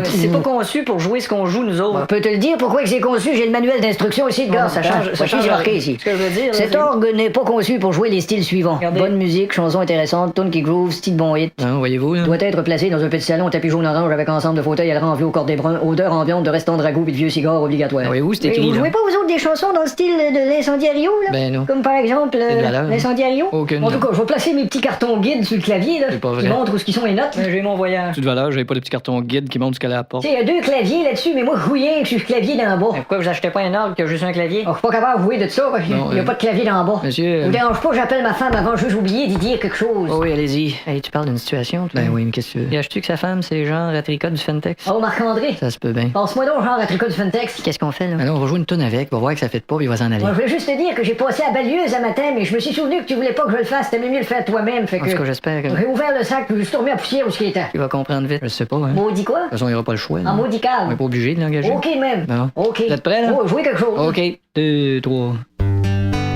C'est pas conçu pour jouer ce qu'on joue, nous autres. On peut te le dire pourquoi que c'est conçu, j'ai le manuel d'instruction ici de gars. ça change marqué rien. ici. Ce que je veux dire, Cet là, orgue n'est pas conçu pour jouer les styles suivants. Regardez. Bonne musique, chansons intéressantes, tune qui groove, style bon hit. Hein, voyez-vous, là? Doit être placé dans un petit salon tapis jaune-orange avec ensemble de fauteuils à renflé au cordé brun, odeur ambiante de restants de ragoût et de vieux cigares obligatoire. Voyez-vous, c'est écrit, Vous là. jouez pas vous autres des chansons dans le style de l'incendiario, là? Ben non. Comme par exemple C'est de valeur. l'incendiario? Aucune. En tout cas, je vais placer mes petits cartons guides sur le clavier, là, C'est pas vrai. qui montrent où ce qui sont les notes. J'ai mon voyage. Toute valeur, j'avais pas de petit carton guide qui montre ce qu'elle a à la porte. Tu sais, il y a deux claviers là-dessus, mais moi, je joue rien que sur le clavier d'en bas. Pourquoi vous achetez pas un orgue qui a juste un clavier? Alors, je suis pas capable de jouer de ça, quoi. Non, Il n'y a pas de clavier d'en bas. Monsieur, Vous dérange pas, j'appelle ma femme avant juste oublier d'y dire quelque chose. Oh oui, allez-y. Hey, tu parles d'une situation, toi? Ben oui, mais qu'est-ce que tu veux? Gâches-tu que sa femme, c'est genre à tricot du Fentex? Oh, Marc-André, Ça se peut bien. passe-moi donc genre à tricot du Fentex. Qu'est-ce qu'on fait, là? Alors, on va jouer une tonne avec, on va voir que ça fait pas, puis il va s'en aller. Moi, je voulais juste te dire que j'ai passé à Balieuse un matin, mais je me suis souvenu que tu voulais pas que je le fasse. T'aimais mieux le faire toi-même, fait En que... tout cas, j'espère que... J'ai ouvert le sac, puis je suis remis à poussière où ce qui était. Tu vas comprendre vite. Je sais pas, hein. De Maudit quoi? toute façon, il y aura pas le choix. là. En maudit On calme. est pas obligé de l'engager. Ok, même. Bon. Ok. Vous êtes prêts, là? Oh, jouer quelque chose. OK. 2, 3.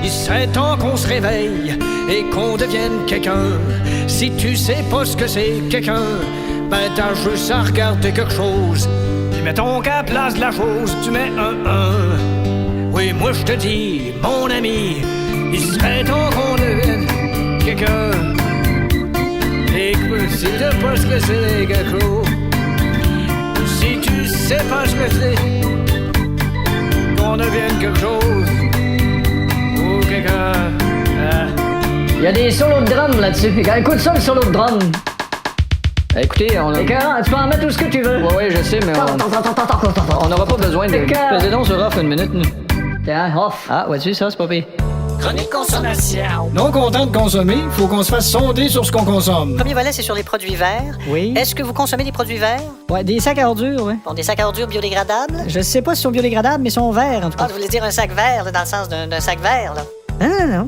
Il serait temps qu'on se réveille et qu'on devienne quelqu'un. Si tu sais pas ce que c'est quelqu'un, ben t'as juste à regarder quelque chose. Puis mettons qu'à la place de la chose, tu mets un 1. Oui, moi je te dis, mon ami, il serait temps qu'on devienne quelqu'un. Et que si tu sais pas ce que c'est quelque chose, si tu sais pas ce que c'est, qu'on on devienne quelque chose. Ou quelqu'un. Il y a des solos de drum là-dessus. Écoute ça, le solo de drum. Écoutez, on a... Écoeur, tu peux en mettre tout ce que tu veux. Oui, je sais, mais on n'aura pas besoin de... Faisais donc sur off une minute. Tiens, off. Ah, vois-tu, ça, c'est pas pire. Chronique consommation. Non content de consommer, faut qu'on se fasse sonder sur ce qu'on consomme. Le premier volet, c'est sur les produits verts. Oui. Est-ce que vous consommez des produits verts? Ouais, des sacs à ordures, ouais. Bon, des sacs à ordures biodégradables? Je sais pas si sont biodégradables, mais sont verts, en tout Ah, cas. vous voulez dire un sac vert, là, dans le sens d'un sac vert, là?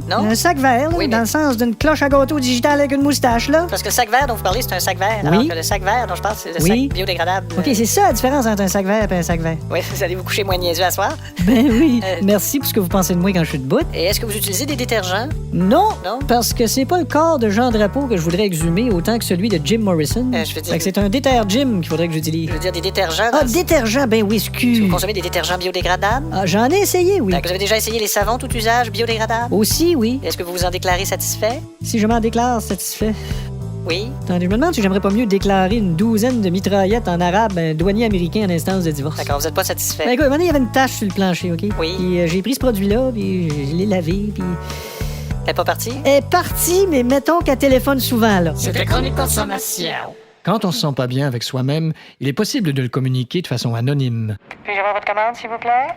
Non. Un sac vert, là, Oui, dans mais- le sens d'une cloche à gâteau digitale avec une moustache, là. Parce que le sac vert dont vous parlez, c'est un sac vert. Oui. Alors que le sac vert dont je parle, c'est le Oui. sac biodégradable. OK, c'est ça la différence entre un sac vert et un sac vert. Oui, vous allez vous coucher moins niaiseux à soir. Ben oui. Euh, Merci pour ce que vous pensez de moi quand je suis debout. Et est-ce que vous utilisez des détergents? Non, Non? parce que c'est pas le corps de Jean Drapeau que je voudrais exhumer autant que celui de Jim Morrison. Je veux dire- Fait que c'est un détergym qu'il faudrait que j'utilise. Je veux dire des détergents. Ah, dans- détergent, ben oui, excuse. Vous consommez des détergents biodégradables? Ah, j'en ai essayé, oui. Vous avez déjà essayé les savons tout usage biodégradables? Aussi, oui. Est-ce que vous vous en déclarez satisfait? Si je m'en déclare satisfait. Oui. Attendez, je me demande si j'aimerais pas mieux déclarer une douzaine de mitraillettes en arabe à un douanier américain en instance de divorce. D'accord, vous n'êtes pas satisfait. Ben écoute, à un moment donné, il y avait une tache sur le plancher, OK? Oui. Puis j'ai pris ce produit-là, puis je l'ai lavé, puis... Elle est pas partie? Elle est partie, mais mettons qu'elle téléphone souvent, là. C'était Chronique consommation. Quand on se sent pas bien avec soi-même, il est possible de le communiquer de façon anonyme. Puis-je avoir votre commande, s'il vous plaît?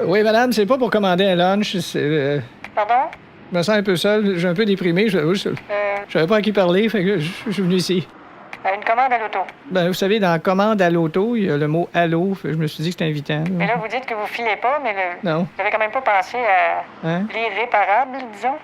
Oui, madame, c'est pas pour commander un lunch, c'est... Pardon? Je me sens un peu seul, j'ai un peu déprimé, je savais pas à qui parler, fait que je suis venu ici. Une commande à l'auto. Ben, vous savez, dans commande à l'auto, il y a le mot allô, fait que je me suis dit que c'était invitant. Mais là, vous dites que vous filez pas, mais Non. vous avez quand même pas pensé à Hein? l'irréparable, disons?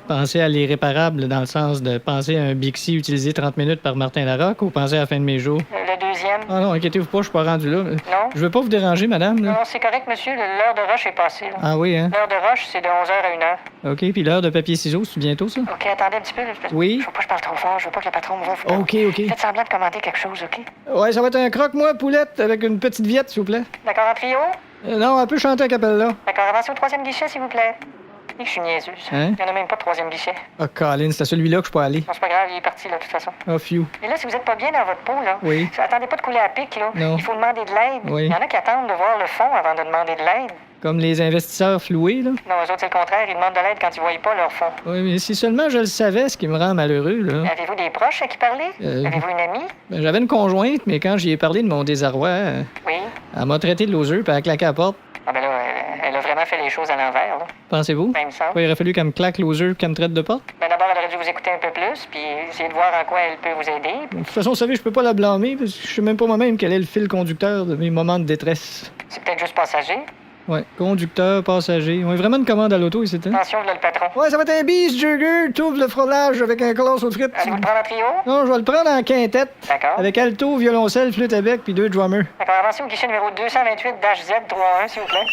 Penser à l'irréparable dans le sens de penser à un Bixi utilisé 30 minutes par Martin Larocque ou penser à la fin de mes jours. Le deuxième. Ah non, inquiétez-vous pas, je suis pas rendu là. Non? Je veux pas vous déranger, madame. Là. Non, c'est correct, monsieur. L'heure de rush est passée. là. Ah oui, hein? L'heure de rush, c'est de 11h à 1h. OK, puis l'heure de papier-ciseaux, c'est bientôt, ça? OK, attendez un petit peu. Oui? Faut pas que je parle trop fort. Je veux pas que le patron me voit. OK, OK. Faites semblant de commander quelque chose, OK? Ouais, ça va être un croque-moi poulette avec une petite viette, s'il vous plaît. D'accord, en trio? Non, un peu chanter à capella. D'accord, avancez au troisième guichet, s'il vous plaît. Et que je suis niaiseuse. Hein? Il n'y en a même pas de troisième guichet. Ah, Colin, c'est à celui-là que je peux aller. Non, c'est pas grave, il est parti, là, de toute façon. Ah, phew. Et là, si vous êtes pas bien dans votre peau, là, Oui. attendez pas de couler à pic, là. Non. Il faut demander de l'aide. Oui. Il y en a qui attendent de voir le fond avant de demander de l'aide. Comme les investisseurs floués, là. Non, eux autres, c'est le contraire. Ils demandent de l'aide quand ils voient pas leur fond. Oui, mais si seulement je le savais, ce qui me rend malheureux, là. Avez-vous des proches à qui parler? Avez-vous une amie? Ben, j'avais une conjointe, mais quand j'y ai parlé de mon désarroi, Oui. elle m'a traité de loser puis elle a claqué à la porte. Ah ben là, elle a vraiment fait les choses à l'envers, là. Pensez-vous? Ben, il me semble. Ouais, il aurait fallu qu'elle me claque loser puis qu'elle me traite de porte. Ben d'abord, elle aurait dû vous écouter un peu plus, puis essayer de voir en quoi elle peut vous aider. De toute façon, vous savez, je peux pas la blâmer parce que je sais même pas moi-même quel est le fil conducteur de mes moments de détresse. C'est peut-être juste passager. Ouais, conducteur, passager. On a vraiment une commande à l'auto ici, hein? Attention, là, le patron. Ouais, ça va être un beast burger, t'ouvres le fromage avec un colosse aux frites. Allez-vous le prendre en trio? Non, je vais le prendre en quintette. D'accord. Avec alto, violoncelle, flûte à bec puis 2 drummers. D'accord, avancez au guichet numéro 228-Z31, s'il vous plaît.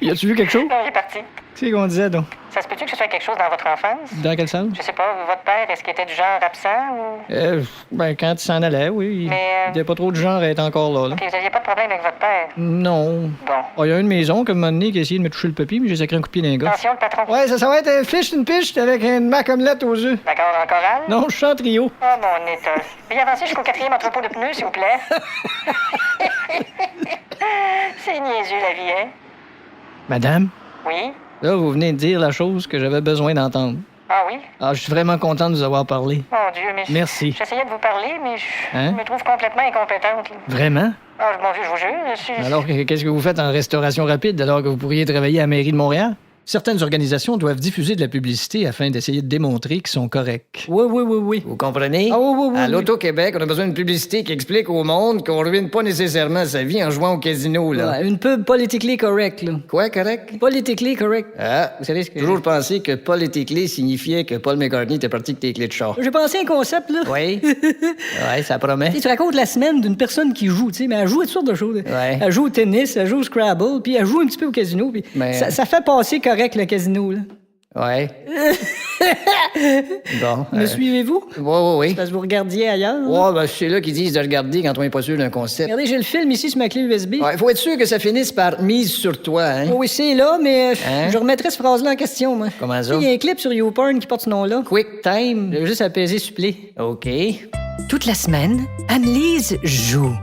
Y a-tu vu quelque chose? Non, il est parti. Qu'est-ce qu'on disait, donc? Ça se peut-tu que ce soit quelque chose dans votre enfance? Dans quel sens? Je sais pas, votre père, est-ce qu'il était du genre absent ou... Ben, quand il s'en allait, oui. Mais, Il n'y a pas trop de genre à être encore là. Ok, vous aviez pas de problème avec votre père? Non. Bon. Oh, il y a une maison, comme un moment donné, qui a essayé de me toucher le papier, mais j'ai sacré un coup de pied dans les gars. Attention, le patron. Ouais, ça va être un fish and piche avec une mac omelette aux œufs. D'accord, en chorale? Non, je chante trio. Oh, mon état. Veuillez avancer jusqu'au 4e entrepôt de pneus, s'il vous plaît. C'est niaiseux, la vie, hein? Madame, Oui? là, vous venez de dire la chose que j'avais besoin d'entendre. Ah oui? Ah, je suis vraiment content de vous avoir parlé. Mon Dieu, mais... Merci. J'essayais de vous parler, mais je Hein? me trouve complètement incompétente. là. Vraiment? Ah, mon Dieu, je vous jure, je suis... Alors, qu'est-ce que vous faites en restauration rapide alors que vous pourriez travailler à la mairie de Montréal? Certaines organisations doivent diffuser de la publicité afin d'essayer de démontrer qu'ils sont corrects. Oui. Vous comprenez? Ah oui. À l'Auto-Québec, on a besoin d'une publicité qui explique au monde qu'on ruine pas nécessairement sa vie en jouant au casino, là. Ouais, une pub politically correct, là. Quoi, correct? Politically correct. Ah, vous savez, j'ai toujours pensé que politically signifiait que Paul McCartney était parti avec tes clés de char. J'ai pensé à un concept, là. Oui? Ouais, ça promet. Tu sais, tu racontes la semaine d'une personne qui joue, tu sais, mais elle joue à toutes sortes de choses. Ouais. Elle joue au tennis, elle joue au Scrabble, puis elle joue un petit peu au casino, puis Mais- ça fait passer correct le casino, là. Ouais. Bon. Me suivez-vous? Oui. Parce que vous regardiez ailleurs. là. Ouais, ben, c'est là qu'ils disent de regarder quand on est pas sûr d'un concept. Regardez, j'ai le film ici sur ma clé USB. Ouais, faut être sûr que ça finisse par mise sur toi, hein? Oui, c'est là, mais Hein? je remettrai cette phrase-là en question, moi. Comment ça? Il y a un clip sur YouPorn qui porte ce nom-là. Quick time. J'ai juste à peser supplé. OK. Toute la semaine, Anne-Lise joue.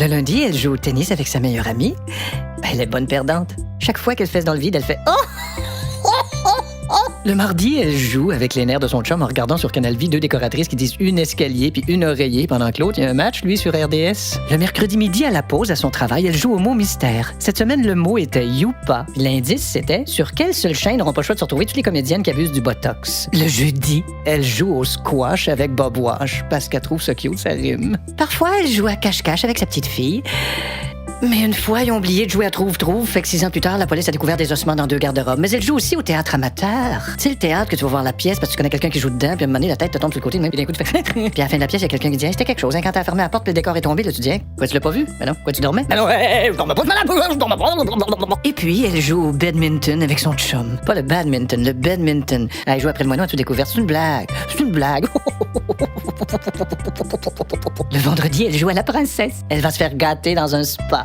Le lundi, elle joue au tennis avec sa meilleure amie. Elle est bonne perdante. Chaque fois qu'elle fesse dans le vide, elle fait « Oh! » Le mardi, elle joue avec les nerfs de son chum en regardant sur Canal Vie 2 décoratrices qui disent une escalier puis une oreiller pendant que l'autre, il y a un match, lui, sur RDS. Le mercredi midi, à la pause, à son travail, elle joue au mot mystère. Cette semaine, le mot était Youpa. L'indice, c'était sur quelle seule chaîne n'auront pas le choix de se retrouver toutes les comédiennes qui abusent du Botox. Le jeudi, elle joue au squash avec Bob Wash parce qu'elle trouve ça cute, ça rime. Parfois, elle joue à cache-cache avec sa petite fille. Mais une fois, ils ont oublié de jouer à Trouve-Trouve, fait que 6 ans plus tard, la police a découvert des ossements dans 2 garde-robes. Mais elle joue aussi au théâtre amateur. Tu sais, le théâtre que tu vas voir la pièce parce que tu connais quelqu'un qui joue dedans, puis à un moment donné, la tête te tombe sur le côté, même, puis d'un coup, tu fais puis à la fin de la pièce, il y a quelqu'un qui dit hey, c'était quelque chose, hein, quand t'as fermé la porte, puis le décor est tombé, là, tu dis hey, quoi, tu l'as pas vu? Ben non, quoi, tu dormais? Ben non, je dormais pas, je dormais pas. Et puis, elle joue au badminton avec son chum. Pas le badminton, le badminton. Elle joue après le moineau à tout découvert. C'est une blague. C'est une blague. Le vendredi, elle joue à la princesse. Elle va se faire gâter dans un spa.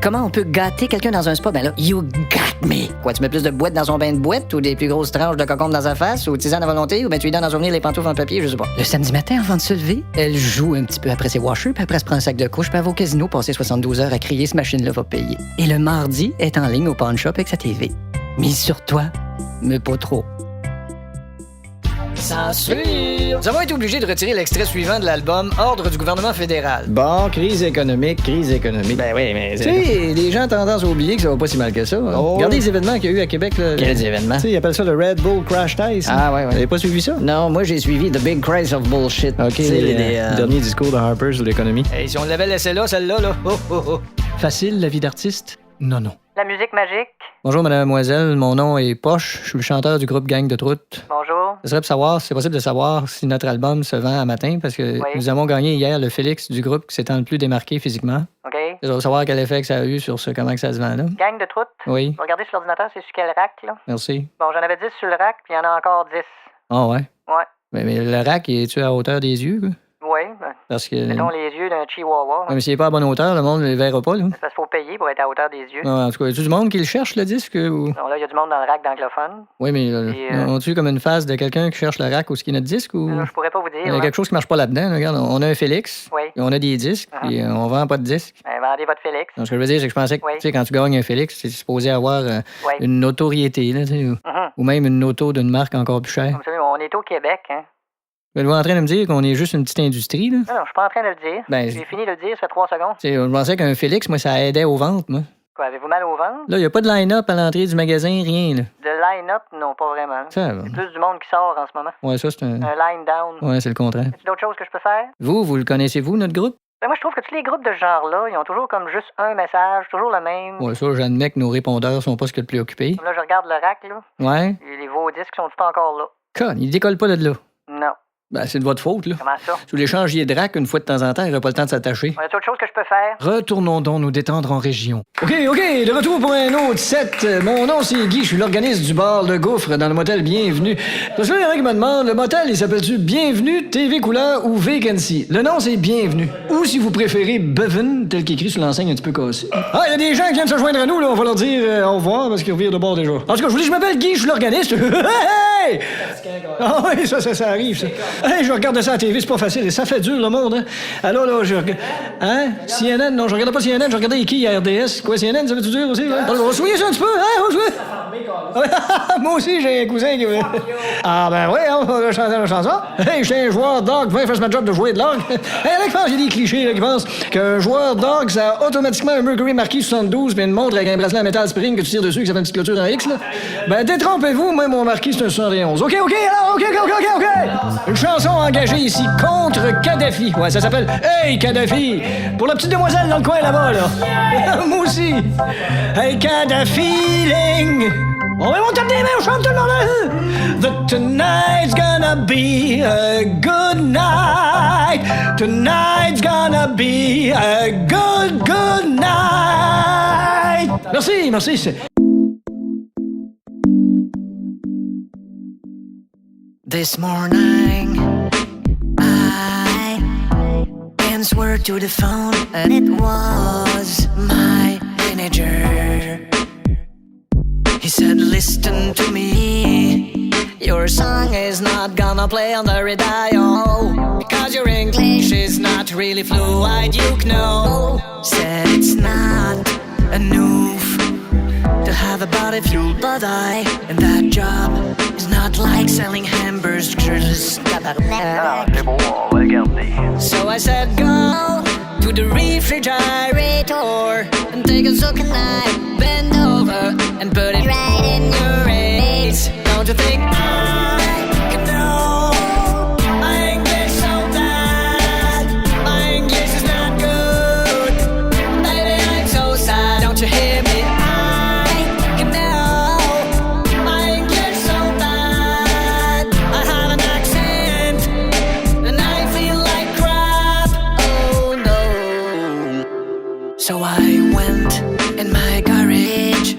Comment on peut gâter quelqu'un dans un spa? Ben là, you got me. Quoi, tu mets plus de boîtes dans son bain de boîte ou des plus grosses tranches de concombre dans sa face ou tisane à volonté ou ben tu lui donnes en souvenir les pantoufles en papier, je sais pas. Le samedi matin, avant de se lever, elle joue un petit peu après ses washers puis après se prend un sac de couche puis elle va au casino passer 72 heures à crier « ce machine-là va payer ». Et le mardi, elle est en ligne au pawn shop avec sa TV. Mise sur toi, mais pas trop. Censure! Nous avons été obligés de retirer l'extrait suivant de l'album Ordre du gouvernement fédéral. Bon, crise économique. Ben oui, mais... Tu sais, les gens ont tendance à oublier que ça va pas si mal que ça. Hein. Oh. Regardez les événements qu'il y a eu à Québec. Là. Quels événements? Tu sais, ils appellent ça le Red Bull Crash Test. Ah, ouais. Vous avez pas suivi ça? Non, moi, j'ai suivi The Big Crisis of Bullshit. OK, le dernier discours de Harper sur l'économie. Hey, si on l'avait laissé là, celle-là, là. Oh, oh, oh. Facile, la vie d'artiste? Non. La musique magique. Bonjour, mademoiselle. Mon nom est Poche. Je suis le chanteur du groupe Gang de Troutes. Bonjour. Ce serait pour savoir, si c'est possible de savoir si notre album se vend à matin, parce que nous avons gagné hier le Félix du groupe qui s'étant le plus démarqué physiquement. OK. Je veux savoir quel effet que ça a eu sur comment que ça se vend, là. Gang de troutes. Oui, Regardez sur l'ordinateur, c'est sur quel rack, là? merci. Bon, j'en avais 10 sur le rack, puis il y en a encore 10. Ah ouais? Ouais. Mais le rack, es-tu à hauteur des yeux, quoi? Oui, ben, Parce que... mettons les yeux d'un chihuahua. Ouais, mais s'il n'est pas à bonne hauteur, le monde ne le verra pas, là. C'est parce qu'il faut payer pour être à hauteur des yeux. Ouais, en tout cas, y a-tu du monde qui le cherche, le disque? Ou... Non, là, il y a du monde dans le rack d'anglophone. Oui, mais Et, ont-tu comme une phase de quelqu'un qui cherche le rack ou ce qui est notre disque? Ou... Là, je pourrais pas vous dire. Il y a quelque chose qui marche pas là-dedans. Là. Regarde, on a un Félix, Oui. et on a des disques, et on vend pas de disques. Ben, vendez votre Félix. Donc, ce que je veux dire, c'est que je pensais que, tu sais, quand tu gagnes un Félix, c'est supposé avoir une notoriété, là, tu sais, ou même une auto d'une marque encore plus chère. Vous savez, on est au Québec, hein. Vous êtes en train de me dire qu'on est juste une petite industrie, là? Non, je suis pas en train de le dire. Ben, J'ai fini de le dire, ça fait 3 secondes. Tu sais, je pensais qu'un Félix, moi, ça aidait aux ventes, moi. Quoi, avez-vous mal au ventre? Là, il n'y a pas de line-up à l'entrée du magasin, rien, là. De line-up, non, pas vraiment. Ça va. C'est plus du monde qui sort en ce moment. Ouais, ça, c'est un... Un line-down. Ouais, c'est le contraire. Est-ce d'autres choses que je peux faire? Vous le connaissez-vous, notre groupe? Ben, moi, je trouve que tous les groupes de ce genre-là, ils ont toujours comme juste un message, toujours le même. Ouais, ça, j'admets que nos répondeurs sont pas ce qu'il y a de plus occupés. Là, je regarde le rack, là. Ouais. Et les veaux disques sont tous encore là. Con, ils décollent pas de là. Non. Ben, c'est de votre faute, là. Comment ça? Si vous les changiez de rack une fois de temps en temps, il n'y aurait pas le temps de s'attacher. Y a autre chose que je peux faire? Retournons donc nous détendre en région. OK, de retour pour un autre set. Mon nom, c'est Guy, je suis l'organiste du bar Le Gouffre dans le motel Bienvenue. Parce que là, il y en a qui me demandent, le motel, il s'appelle-tu Bienvenue, TV Couleur ou Vacancy? Le nom, c'est Bienvenue. Ou, si vous préférez, Bevan, tel qu'écrit sur l'enseigne un petit peu cassée. Ah, il y a des gens qui viennent se joindre à nous, là, on va leur dire au revoir parce qu'ils revirent de bord déjà. En tout cas, je vous dis, je m'appelle Guy, je suis l'organiste. Hey! Ah oui, ça arrive, ça. Hey, je regarde ça à la TV, c'est pas facile. Ça fait dur, le monde, hein. Alors, là, je regarde... Hein? CNN? Non, je regardais pas CNN, je regardais qui à RDS. Quoi, CNN, ça fait-tu dur aussi, là? On va souiller ça un petit peu, hein? Moi aussi, j'ai un cousin qui... Ah, ben oui, on va chanter la chanson. Hey, j'étais un joueur d'orgue, va faire ma job de jouer de l'orgue. Hey, là, qui pense, il y a des clichés, là, qui pensent qu'un joueur d'orgue, ça a automatiquement un Mercury marqué 72 puis une montre avec un bracelet en métal spring que tu tires dessus, que ça fait une petite clôture en X, là. Ben, détrompez-vous, moi, mon marquis, c'est un 71. OK, alors, OK. Une chanson engagée ici contre Kadhafi. Ouais, ça s'appelle Hey, Kadhafi. Pour la petite demoiselle dans le coin là-bas, là. Moi aussi. Hey, Kadhafi-ling. On va monter des mains, on chante tout le monde. That tonight's gonna be a good night. Tonight's gonna be a good night. Merci. This morning, I answered to the phone, and it was my manager. He said, listen to me, Your song is not gonna play on the radio, because your English is not really fluid, you know. Said it's not enough to have a body fueled body, and that job is not like selling hamburgers. So I said go to the refrigerator and take a zucchini, bend over and put it right in your face. Don't you think I can know my English so bad? My English is not good. Baby, I'm so sad. Don't you hear me? I can know my English so bad. I have an accent and I feel like crap. Oh no. So I went in my garage,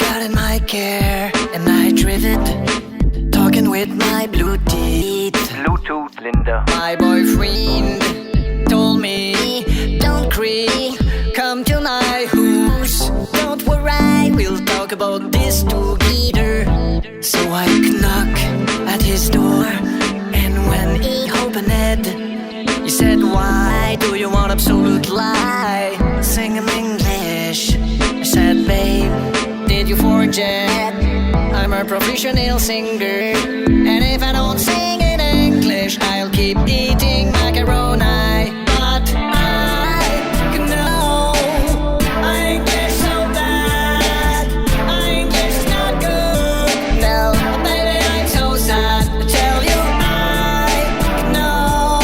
got in my car, and I drove it, talking with my blue teeth. Bluetooth, Linda. My boyfriend told me, don't cry, come to my house. Don't worry, we'll talk about this together. So I knock at his door, and when he opened it, he said, why do you want absolute lie? Sing in English. I said, babe, did you forget? I'm a professional singer, and if I don't sing in English, I'll keep eating macaroni. But I can know my English so bad. My English is not good. No, baby, I'm so sad. I tell you, I can know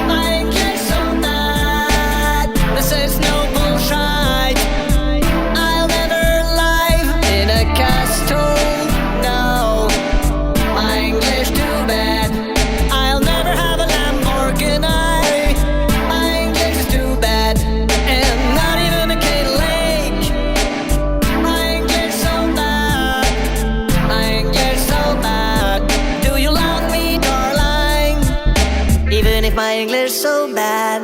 my English so bad. This is no bullshit. I'll never live in a castle. No, my English too bad. I'll never have a Lamborghini. My English is too bad, and not even a Cadillac. My English so bad. My English so bad. Do you love me, darling? Even if my English so bad.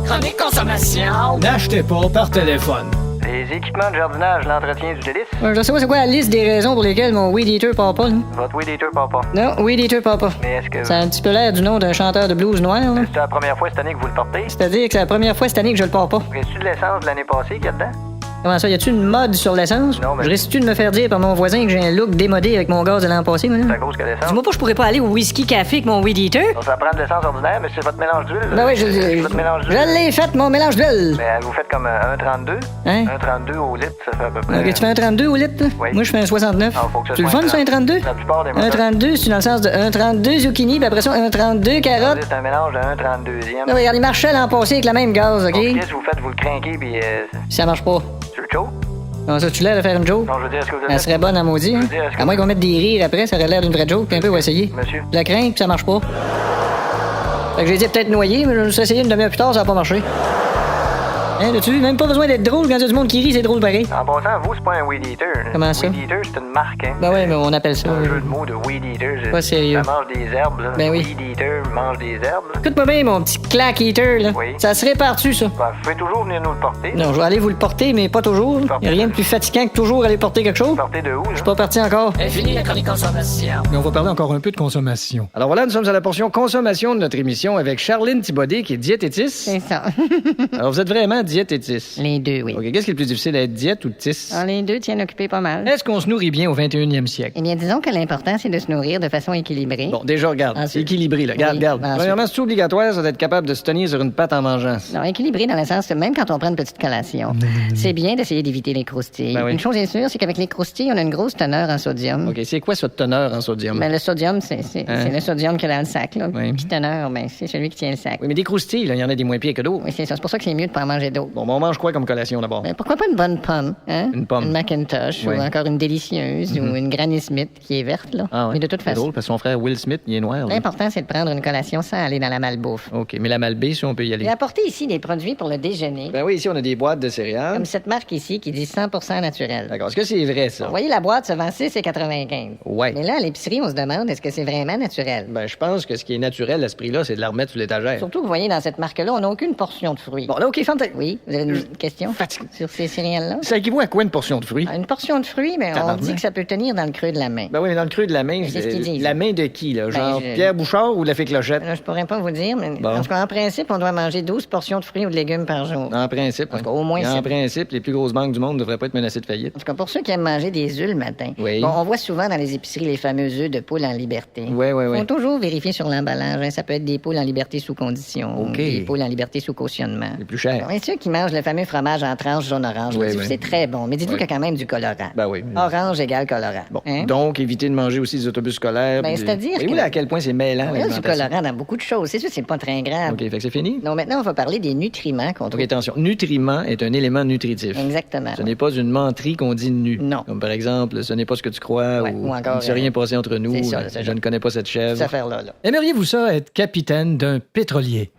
Chronique consommation. N'achetez pas par téléphone. Les équipements de jardinage, l'entretien du délice. Je sais pas c'est quoi la liste des raisons pour lesquelles mon Weed Eater part pas, là. Votre weed eater part pas. Non, Weed Eater part pas. Mais est-ce que Ça a un petit peu l'air du nom d'un chanteur de blues noir, là. c'est la première fois cette année que vous le portez? C'est-à-dire que c'est la première fois cette année que je le pars pas. Reste-tu de l'essence de l'année passée qu'il y a dedans? Comment ça, y a-tu une mode sur l'essence? Non, mais- Je risque-tu de me faire dire par mon voisin que j'ai un look démodé avec mon gaz de l'an passé, moi, C'est là? à cause que l'essence. Dis-moi pas, je pourrais pas aller au whisky café avec mon Weed Eater? Donc, ça prend de l'essence ordinaire, mais c'est votre mélange d'huile. Ben oui, C'est votre mélange d'huile. je l'ai fait, mon mélange d'huile. Mais vous faites comme 1,32. Hein? 1,32 au litre, ça fait à peu près. Ok, tu fais un 32 au litre, là? Oui. Moi, je fais un 69. Ah, faut que ce Tu le soit fun, ça, un 32? La plupart des Un moteurs. 32, c'est dans le sens de 1,32 zucchini, puis après ça, 1,32 carottes. C'est un mélange de 1,32e. Ah, regarde, il marchait l'an passé avec la même gaz, ok? Donc, qu'est-ce que vous faites? Vous le craquez, puis Ça marche pas. sur le chaud? Non, ça, tu l'air de faire une joke? Non, je veux dire, est-ce que vous Elle avez... serait bonne à maudit, hein? veux dire, est-ce que- À moins qu'on mette des rires après, ça aurait l'air d'une vraie joke, puis un peu, on va essayer. Monsieur? Je la crains, puis ça marche pas. Fait que j'ai dit peut-être noyer, mais je me suis essayé une demi-heure plus tard, ça a pas marché. Hein, as-tu vu? Même pas besoin d'être drôle, quand il y a du monde qui rit, c'est drôle pareil. En passant, vous, c'est pas un weed eater. Comment ça? Weed eater, c'est une marque, hein. Ben ouais, mais on appelle ça. Un jeu de mots de weed eater. Pas sérieux. Ça mange des herbes, là. Ben oui. Weed eater mange des herbes, là. Écoute-moi bien, mon petit claque eater, là. Oui. Ça se répare-tu, ça? Ben, vous pouvez toujours venir nous le porter. Non, je vais aller vous le porter, mais pas toujours. Il a rien de plus fatigant que toujours aller porter quelque chose. Porter de où, là? Je suis pas parti encore. Fini la chronique consommation. Mais on va parler encore un peu de consommation. Alors voilà, nous sommes à la portion consommation de notre émission avec Charline Thibaudet, qui est diététiste. C'est ça. Alors vous êtes vraiment diététiste. Les deux, oui. OK, qu'est-ce qui est le plus difficile, à être diète ou tis? Ah, les deux tiennent occupés pas mal. Est-ce qu'on se nourrit bien au 21e siècle? Eh bien, disons que l'important, c'est de se nourrir de façon équilibrée. Bon, déjà, regarde, c'est Ensuite. équilibré, là. Regarde, Oui, regarde. ensuite. Premièrement, c'est obligatoire, ça d'être capable de se tenir sur une patte en mangeant. Non, équilibré dans le sens que même quand on prend une petite collation, c'est bien d'essayer d'éviter les croustilles. Ben oui. Une chose est sûre, c'est qu'avec les croustilles, on a une grosse teneur en sodium. OK, c'est quoi cette teneur en sodium? Ben, le sodium, c'est le sodium qu'il y a dans le sac, là. Oui. Puis teneur, ben, c'est celui qui tient le sac. Oui, mais des croustilles, là, il y en a des moins pires que d'autres. Oui, c'est ça. C'est pour ça que c'est mieux de pas en manger d'autre? Bon, on mange quoi comme collation d'abord? Ben, pourquoi pas une bonne pomme, hein? Une pomme. Une Macintosh, Ouais. ou encore une délicieuse, ou une Granny Smith qui est verte, là. Ah ouais. Mais de toute C'est façon, drôle parce que son frère Will Smith, il est noir. lui. l'important, c'est de prendre une collation sans aller dans la malbouffe. OK, mais la Malbaie, si on peut y aller. J'ai apporté ici des produits pour le déjeuner, Ben oui, ici, on a des boîtes de céréales. comme cette marque ici qui dit 100% naturel. D'accord. Est-ce que c'est vrai, ça? Vous voyez, la boîte se vend 6,95. Ouais. Mais là, à l'épicerie, on se demande, est-ce que c'est vraiment naturel? Ben, je pense que ce qui est naturel à ce prix-là, c'est de la remettre sur l'étagère. Surtout que vous voyez, dans cette marque-là, on n'a aucune portion de fruits. Bon, là, OK, Fanta. Oui, vous avez une question sur ces céréales-là? Ça équivaut à quoi une portion de fruits? Ah, une portion de fruits, mais on Tabarnak. dit que ça peut tenir dans le creux de la main. Ben oui, mais dans le creux de la main, c'est ce qu'ils disent. la main de qui, là? Genre je- Pierre Bouchard ou la fée Clochette? Là, je pourrais pas vous dire, mais Bon. en tout cas, en principe, on doit manger 12 portions de fruits ou de légumes par jour. En principe. En tout cas, au moins Et en sept. principe, les plus grosses banques du monde ne devraient pas être menacées de faillite. En tout cas, pour ceux qui aiment manger des œufs le matin, Oui. bon, on voit souvent dans les épiceries les fameux œufs de poule en liberté. Oui, oui, oui. Faut toujours vérifier sur l'emballage, hein. Ça peut être des poules en liberté sous condition, ou OK. des poules en liberté sous cautionnement. C'est plus cher. Et ceux qui mangent le fameux fromage en tranches jaune-orange, Oui, dites-vous, oui. c'est très bon, mais dites-vous Oui. qu'il y a quand même du colorant. Ben oui. Orange égale colorant. Bon. Hein? Donc, éviter de manger aussi des autobus scolaires. Ben, puis des- c'est-à-dire Oui, que- oui, à quel point c'est mêlant, Il y a du l'alimentation. colorant dans beaucoup de choses. C'est sûr, c'est pas très grave. OK, fait que c'est fini? Non, maintenant, on va parler des nutriments qu'on trouve. OK, attention. Nutriment est un élément nutritif. Exactement. Ce n'est pas une menterie qu'on dit nu. Non. Comme par exemple, ce n'est pas ce que tu crois Ouais, ou ou encore, il ne s'est rien passé entre nous. c'est ça, c'est Je ça. ne connais pas cette chèvre. Cette affaire-là, là. Aimeriez-vous ça être capitaine d'un pétrolier?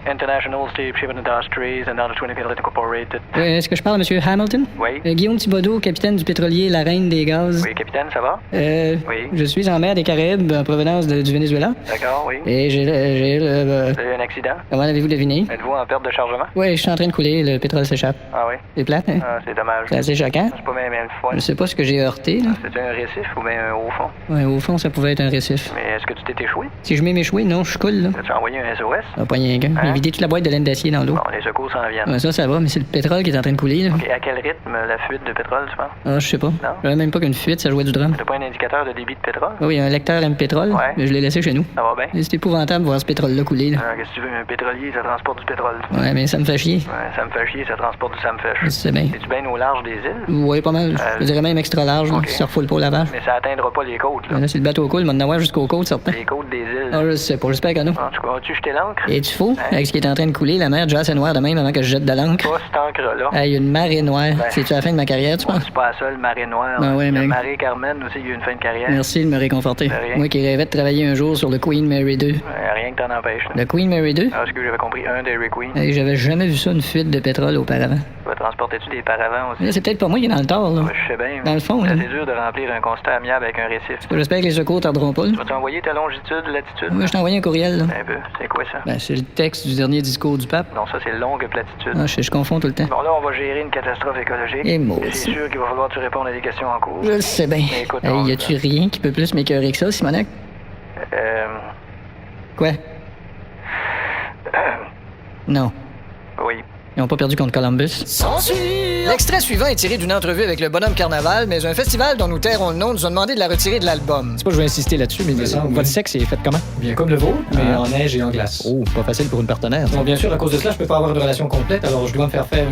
International Steam Shipping Industries and other 20 Incorporated. Est-ce que je parle à M. Hamilton? Oui. Guillaume Thibodeau, capitaine du pétrolier La Reine des Gaz. Oui, capitaine, ça va? Oui. Je suis en mer des Caraïbes en provenance du Venezuela. D'accord, oui. Et j'ai Vous avez eu un accident? Comment l'avez-vous deviné? Êtes-vous en perte de chargement? Oui, je suis en train de couler, le pétrole s'échappe. Ah oui? C'est plate, hein? Ah, c'est dommage. C'est assez choquant. C'est pas même une fois. Je sais pas ce que j'ai heurté, là. C'est un récif ou bien un haut fond? Ouais, au fond, ça pouvait être un récif. Mais est-ce que tu t'es échoué? Si je mets mes chouets, non, je coule, là. As-tu envoyé un SOS? Ah, pas rien qu'un. J'ai vidé toute la boîte de laine d'acier dans l'eau. Bon, les secours s'en viennent. Ouais, ça va, mais c'est le pétrole qui est en train de couler, là. OK, à quel rythme la fuite de pétrole, tu penses? Ah, je sais pas. Non. Je savais même pas qu'une fuite, ça jouait du drum. T'as pas un indicateur de débit de pétrole? Ah oui, un lecteur M-pétrole, Ouais. mais je l'ai laissé chez nous. Ça va bien? C'est épouvantable de voir ce pétrole-là couler, là. Qu'est-ce que tu veux? Un pétrolier, ça transporte du pétrole. Ouais, mais ça me fait chier. Ouais, ça me fait chier, ça transporte du ça me fait chier. C'est bien. Es-tu bien au large des îles? Ouais, pas mal. Je dirais même extra large, là, ok. qui se refoule pas au lavage. Mais ça atteindra pas les côtes, là. Là, c'est le bateau coule, m'en avoir jusqu'aux côtes, certain. Les côtes des îles. Ah, je sais pas, j'espère que non. En tout cas, as-tu jeté l'encre? Et tu fous? Avec ce qui est en train de couler, la mer déjà assez noire de même avant que je jette de l'encre. Pas cette encre-là. Hey, une marée noire. C'est-tu la fin de ma carrière, tu penses? C'est pas la seule marée noire. Ben ouais, Il y a mais- Marie Carmen aussi, il y a eu une fin de carrière. Merci de me réconforter. De rien. Moi qui rêvais de travailler un jour sur le Queen Mary 2. Rien que t'en empêche. là. Le Queen Mary 2? Ah, est-ce que j'avais compris un Dairy Queen? Hey, j'avais jamais vu ça, une fuite de pétrole auparavant. Transportais-tu des paravents aussi? Là, c'est peut-être pas moi qui est dans le tort, là. Ouais, je sais bien. mais Dans le fond, là. C'est dur de remplir un constat amiable avec un récif. J'espère que les secours tarderont pas, là. Vas-tu envoyer ta longitude, latitude? Moi, je t'ai envoyé un courriel, là. Un peu. C'est quoi ça? Ben, c'est le texte du dernier discours du pape. Non, ça, c'est longue platitude. Ah, je confonds tout le temps. Bon, là, on va gérer une catastrophe écologique. Et maudit. C'est sûr qu'il va falloir que tu répondes à des questions en cours. Je le sais bien. Mais écoute, Hey, on- y a-tu rien qui peut plus m'écœurer que ça, Simonac? Quoi? Non. Oui. Ils n'ont pas perdu contre Columbus. L'extrait suivant est tiré d'une entrevue avec le Bonhomme Carnaval, mais un festival dont nous tairons le nom nous a demandé de la retirer de l'album. C'est pas que je vais insister là-dessus, mais votre sexe est fait comment? Bien comme le vôtre, mais en neige et en glace. Oh, pas facile pour une partenaire. ça. Bon, bien sûr, à cause de cela, je peux pas avoir de relation complète, alors je dois me faire faire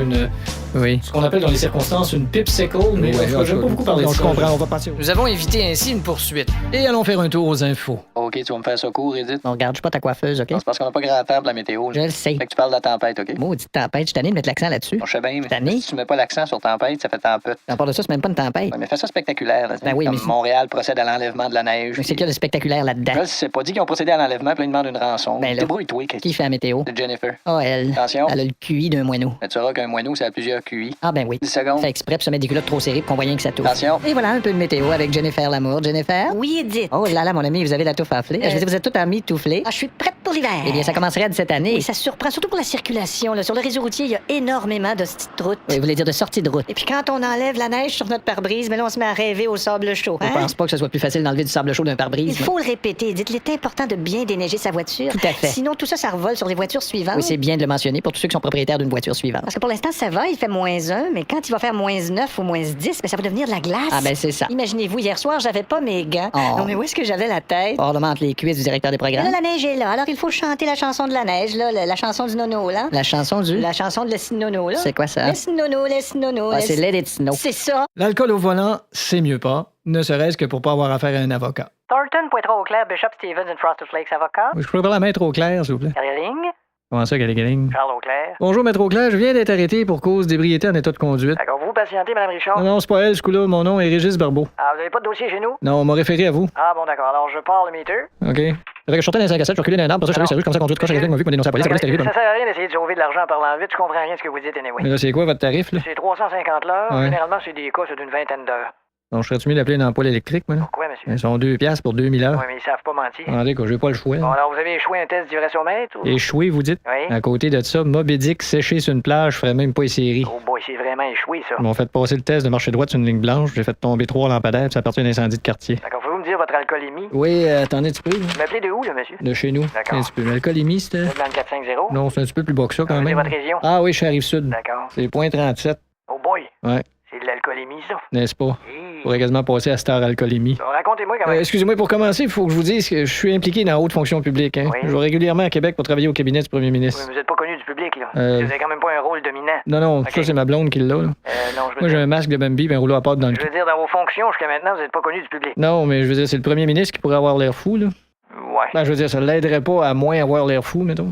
Oui. ce qu'on appelle dans les circonstances une pipsicle, mais Ouais, j'aime pas beaucoup parler de non, je ça. comprends, on va passer. Nous avons évité ainsi une poursuite. Et allons faire un tour aux infos. OK, tu vas me faire ça court, Edith. Bon, regarde, je suis pas ta coiffeuse, OK? Non, c'est parce qu'on n'a pas grand à faire pour la météo. Je le sais. Fait que tu parles de la tempête, OK? Maudite tempête, je suis tanné de mettre l'accent là-dessus. Bon, je sais bien, mais Tanné? si tu mets pas l'accent sur tempête, ça fait tempête. À part de ça, c'est même pas une tempête. Ouais, mais fais ça spectaculaire, là. Ben oui, Comme mais c'est- Montréal procède à l'enlèvement de la neige. Mais c'est qu'il y a de spectaculaire là-dedans. Là, c'est pas dit qu'ils ont procédé à l'enlèvement, puis là, ils demandent une rançon. Ben là. Débrouille-toi, Qui fait la météo? C'est Jennifer. Ah, elle. Attention. Elle a le QI d'un moineau. Mais tu sauras qu'un moineau, ça a plusieurs QI. Ah, ben oui. 10 secondes. Fait exprès pour se mettre des culottes trop serrées pour qu'on voit rien que ça touche. Attention. Et voilà un peu de météo avec Jennifer Lamour. Jennifer? Oui, Edith. Oh là là, mon ami, vous avez la touffe à enfler. Je veux dire, vous êtes tout en mi-toufflé. Ah, je suis prête pour l'hiver. Eh bien, ça commencerait de cette année. Oui, ça surprend, surtout pour la circulation. Là. Sur le réseau routier, il y a énormément de petites routes. Oui, vous voulez dire de sortie de route. Et puis quand on enlève la neige sur notre pare-brise, mais là, on se met à rêver au sable chaud. Je Hein? pense pas que ce soit plus facile d'enlever du sable chaud d'un pare-brise. Il faut le répéter, Edith. Il est important de bien déneiger sa voiture. Tout à fait. Sinon, tout ça, ça revole sur les voitures suivantes. Oui, c'est bien de le mentionner pour tous ceux qui sont propriétaires d'une voiture suivante. Parce que pour l'instant, ça va, il fait -1, mais quand il va faire -9 ou -10, ben, ça va devenir de la glace. Ah, ben c'est ça. Imaginez-vous, hier soir, j'avais pas mes gants. Oh. Non, mais où est-ce que j'avais la tête? Probablement entre les cuisses du directeur des Mais programmes. là, la neige est là. Alors, il faut chanter la chanson de la neige, là, la chanson du nono, là. La chanson du... La chanson de Laisse Nono, là. C'est quoi ça? Laisse Nono, laisse Nono. Ah, laisse- c'est Let It Snow. C'est ça. L'alcool au volant, c'est mieux pas, ne serait-ce que pour pas avoir affaire à un avocat. Thornton, Poitras, Auclair, Bishop, Stevens and Frosted Flakes, avocat. Je pourrais parler à Maître Auclair, s'il vous plaît. Derrière ligne. Comment ça, Galigaling? Charles Auclair. Bonjour, Maître Auclair. Je viens d'être arrêté pour cause d'ébriété en état de conduite. D'accord, vous patientez, Mme Richard? Non, c'est pas elle, ce coup-là. Mon nom est Régis Barbeau. Ah, vous avez pas de dossier chez nous? Non, on m'a référé à vous. Ah, bon, d'accord. Alors, je pars le meter. OK. Fait que je sortais dans les 5 à 7, je reculais dans un arbre, pour ça, je suis comme ça, conduite, quand quelqu'un m'a vu qu'on dénonçait la police, la police est arrivée. Ça sert à rien d'essayer de sauver de l'argent en parlant vite. Je comprends rien de ce que vous dites, anyway. Mais là, c'est quoi votre tarif, là? C'est 350 l'heure. Ouais. Généralement, c'est des cas, c'est d'une vingtaine d'heures. Donc, je serais-tu mieux d'appeler une ampoule électrique, moi, là? Pourquoi, monsieur? Ils sont 2 piastres pour 2000 heures. Oui, mais ils savent pas mentir. Attendez, quoi, j'ai pas le choix. Bon, là. alors, vous avez échoué un test d'ivressomètre ou... Échoué, vous dites? Oui. À côté de ça, Moby Dick séché sur une plage, je ferais même pas essayer. Oh boy, c'est vraiment échoué, ça. Ils m'ont fait passer le test de marcher droite sur une ligne blanche, j'ai fait tomber 3 lampadaires, puis ça a parti d'un incendie de quartier. D'accord, pouvez-vous me dire votre alcoolémie? Oui, attendez un petit peu, là. Vous m'appelez de où, là, monsieur? De chez nous. D'accord. Un petit peu. L'alcoolémie, c'était? Vous êtes dans le 450? Non, c'est un petit peu plus bas que ça, quand Vous même. votre région? Ah oui, je suis à Rive-Sud. D'accord. C'est .37, Oh boy. Ouais. C'est de l'alcoolémie, ça. n'est-ce pas? Hi. Faudrait quasiment passer à Star Alcoolémie. Bon, racontez-moi comment... Excusez-moi, pour commencer, il faut que je vous dise que je suis impliqué dans la haute fonction publique. Hein. Oui. Je vais régulièrement à Québec pour travailler au cabinet du premier Oui, ministre. mais vous êtes pas connu du public, là. Euh. Vous avez quand même pas un rôle dominant. Non, Ok. ça, c'est ma blonde qui l'a. Là. Non, je veux Moi, j'ai dire... un masque de Bambi et un rouleau à pâte dans le Je cul. veux dire, dans vos fonctions, jusqu'à maintenant, vous êtes pas connu du public. Non, mais je veux dire, c'est le premier ministre qui pourrait avoir l'air fou, là. Ouais. Ben, je veux dire, ça l'aiderait pas à moins avoir l'air fou, mettons.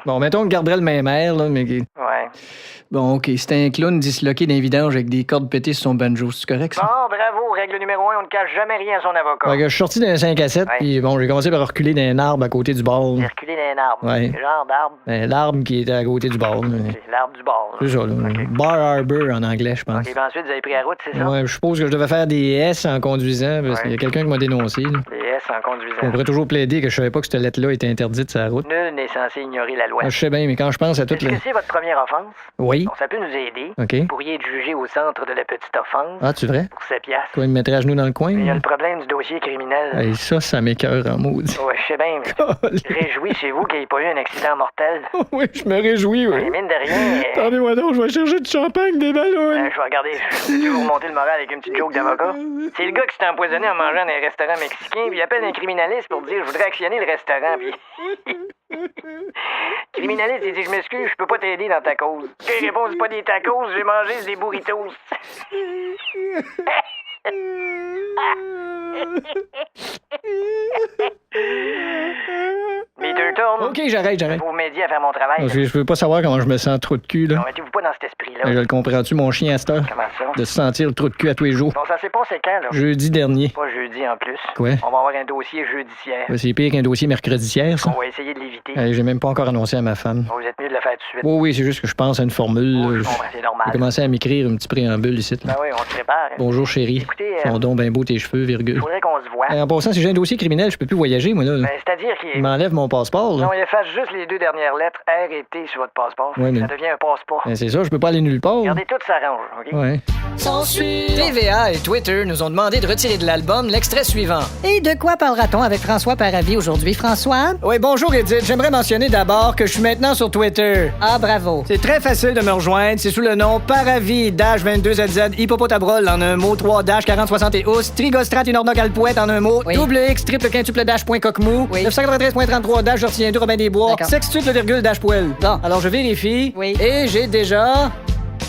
Bon, mettons qu'il garderait le même air, là, mais... Ouais. Bon, OK, c'était un clown disloqué d'un vidange avec des cordes pétées sur son banjo. C'est correct, ça? Bon, bravo. Règle numéro 1, on ne cache jamais rien à son avocat. Fait que je suis sorti d'un 5 à 7, Ouais. puis bon, j'ai commencé par reculer d'un arbre à côté du bord. J'ai là. reculé dans un arbre. Ouais. Quel genre d'arbre? Ben, l'arbre qui était à côté du bord. là. C'est l'arbre du bord. C'est ça, là. Bar Harbor en anglais, je pense. Et puis ensuite, vous avez pris la route, c'est ça? Ouais, je suppose que je devais faire des S en conduisant, parce qu'il y a quelqu'un qui m'a dénoncé. Là. Les S en conduisant. On pourrait toujours plaider que je savais pas que cette lettre-là était interdite sur la route. Nul n'est censé ignorer la loi. Je sais bien, mais quand je pense à tout Est-ce le... que c'est votre première offense? Oui. Bon, ça peut nous aider. OK. Vous pourriez être jugé au centre de la petite offense Ah, tu vrai? pour 7 piastres. Quoi, il me mettrait à genoux dans le coin? Il y a là? le problème du dossier criminel. Hey, ça m'écoeure en maudit. Ouais, je sais bien, mais réjouissez-vous qu'il n'y ait pas eu un accident mortel. Oui, je me réjouis, oui. Et mine de rien, Attendez-moi donc, je vais chercher du champagne, des ballons. je vais regarder. Je vais vous remonter le moral avec une petite joke d'avocat. C'est le gars qui s'est empoisonné en mangeant dans un restaurant mexicain, puis il appelle un criminaliste pour dire « Je voudrais actionner le restaurant », puis... Criminaliste, il dit « Je m'excuse, je peux pas t'aider dans ta cause. » Il répond « C'est pas des tacos, j'ai mangé des burritos. » Meter tourne. OK, j'arrête. Vous m'aidiez à faire mon travail. Je veux pas savoir comment je me sens trop de cul, là. Non, mettez-vous pas dans cet esprit-là. Je le comprends-tu, mon chien à cette heure? Comment ça? De se sentir le trou de cul à tous les jours. Bon, ça s'est passé quand, là? Jeudi dernier. Pas jeudi en plus. Quoi? On va avoir un dossier judiciaire. Ouais, c'est pire qu'un dossier mercrediaire, ça. On va essayer de l'éviter. Hey, j'ai même pas encore annoncé à ma femme. Vous êtes mieux de le faire tout de suite. Oui, c'est juste que je pense à une formule. Oh, là. je comprends, c'est normal. J'ai commencé à m'écrire un petit préambule ici. Là. Ben oui, on se prépare. Bonjour, chérie. Écoutez, Sont donc bien beaux tes cheveux, virgule. faudrait qu'on se voit. En passant, si j'ai un dossier criminel, je peux plus voyager, moi, là. Ben, c'est-à-dire Il qu'il... m'enlève mon passeport, là. Non, il efface juste les 2 dernières lettres R et T sur votre passeport. Ouais, mais- Ça devient un passeport. Ben, c'est ça, je peux pas aller nulle part. Regardez, tout s'arrange, OK? Ouais. TVA et Twitter nous ont demandé de retirer de l'album l'extrait suivant. Et de quoi parlera-t-on avec François Paradis aujourd'hui, François? Oui, bonjour, Edith. J'aimerais mentionner d'abord que je suis maintenant sur Twitter. Ah, bravo. C'est très facile de me rejoindre. C'est sous le nom Paravi-22ZZ Hippopotabrol en un mot, 3-4060 et os, Trigostrat une ordinocalpouette en un mot, Oui. double X, triple quintuple dash point coquemou, Oui. 993.33 dash Jortien 2 Robin des Bois, D'accord. sextuple virgule dash poêle. Bon. Alors je vérifie. Oui. Et j'ai déjà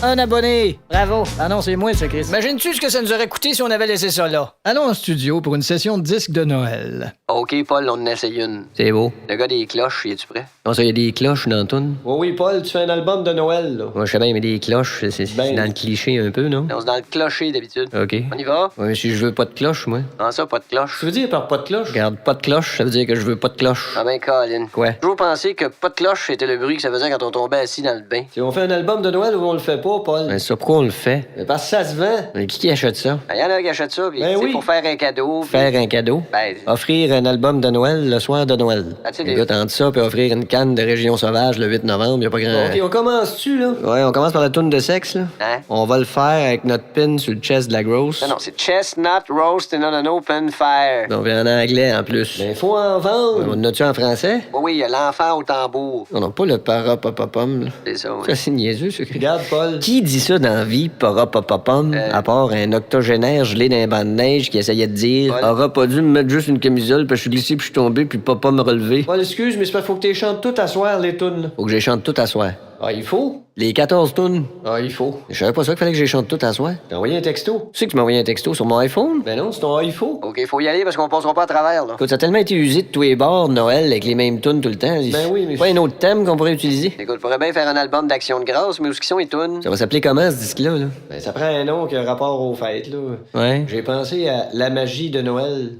un abonné. Bravo. Ah non, c'est moi, ce Chris. Imagines-tu ce que ça nous aurait coûté si on avait laissé ça là? Allons en studio pour une session de disques de Noël. OK, Paul, on en essaye une. C'est beau. Le gars des cloches, es-tu prêt? Non, ça, il y a des cloches dans la toune. Oui, Paul, tu fais un album de Noël, là. Moi, je sais bien, mais des cloches, c'est dans le cliché un peu, non? On est dans le clocher d'habitude. OK. On y va? Oui, mais si je veux pas de cloche, moi. Comment ça, pas de cloche? Tu veux dire par pas de cloche? Regarde, pas de cloche, ça veut dire que je veux pas de cloche. Ah ben, Colin. Quoi? J'ai toujours pensé que pas de cloche, c'était le bruit que ça faisait quand on tombait assis dans le bain. Si on fait un album de Noël ou on le fait pas, Paul? Ben ça, pourquoi on le fait? Parce que ça se vend. Mais qui achète ça? Il y en a qui achètent ça, puis Ben tu sais, oui. pour faire un cadeau. puis- Faire un cadeau? Ben, Offrir un album de Noël le soir de Noël. Ah, tu sais, Écoute, entre ça puis offrir une canne de Région Sauvage le 8 novembre, y a pas grand... OK, on commence-tu, là? Ouais, on commence par la toune de sexe, là. Hein? On va le faire avec notre pin sur le chest de la grosse. non, c'est chestnut roast and on an open fire. On fait en anglais, en plus. Ben, faut en vendre. On a-tu en français? Oui, oui, il y a l'enfant au tambour. On n'a pas le parapapapum, là. C'est ça, oui. Ça, c'est niaiseux, ce cri. Regarde, Paul. Qui dit ça dans la vie, parapapapum, à part un octogénaire gelé dans un banc de neige qui essayait de dire Paul. aura pas dû me mettre juste une camisole, puis je suis glissé, puis je suis tombé, puis papa me relever. Paul, excuse, mais c'est parce qu'il faut que tu chantes tout à soir, les tunes. Faut que je les chante tout à soir. Ah, il faut? Les 14 tunes? Ah, il faut. Je savais pas ça qu'il fallait que j'ai chante tout à soir. T'as envoyé un texto? Tu sais que tu m'as envoyé un texto sur mon iPhone? Ben non, c'est ton iPhone. OK, faut y aller parce qu'on passera pas à travers, là. Écoute, ça a tellement été usé de tous les bords de Noël avec les mêmes tunes tout le temps. Ben oui, mais... Pas un autre thème qu'on pourrait utiliser? Écoute, faudrait bien faire un album d'action de grâce, mais où sont les tunes? Ça va s'appeler comment, ce disque-là, là? Ben, ça prend un nom qui a un rapport aux fêtes, là. Ouais. J'ai pensé à La magie de Noël.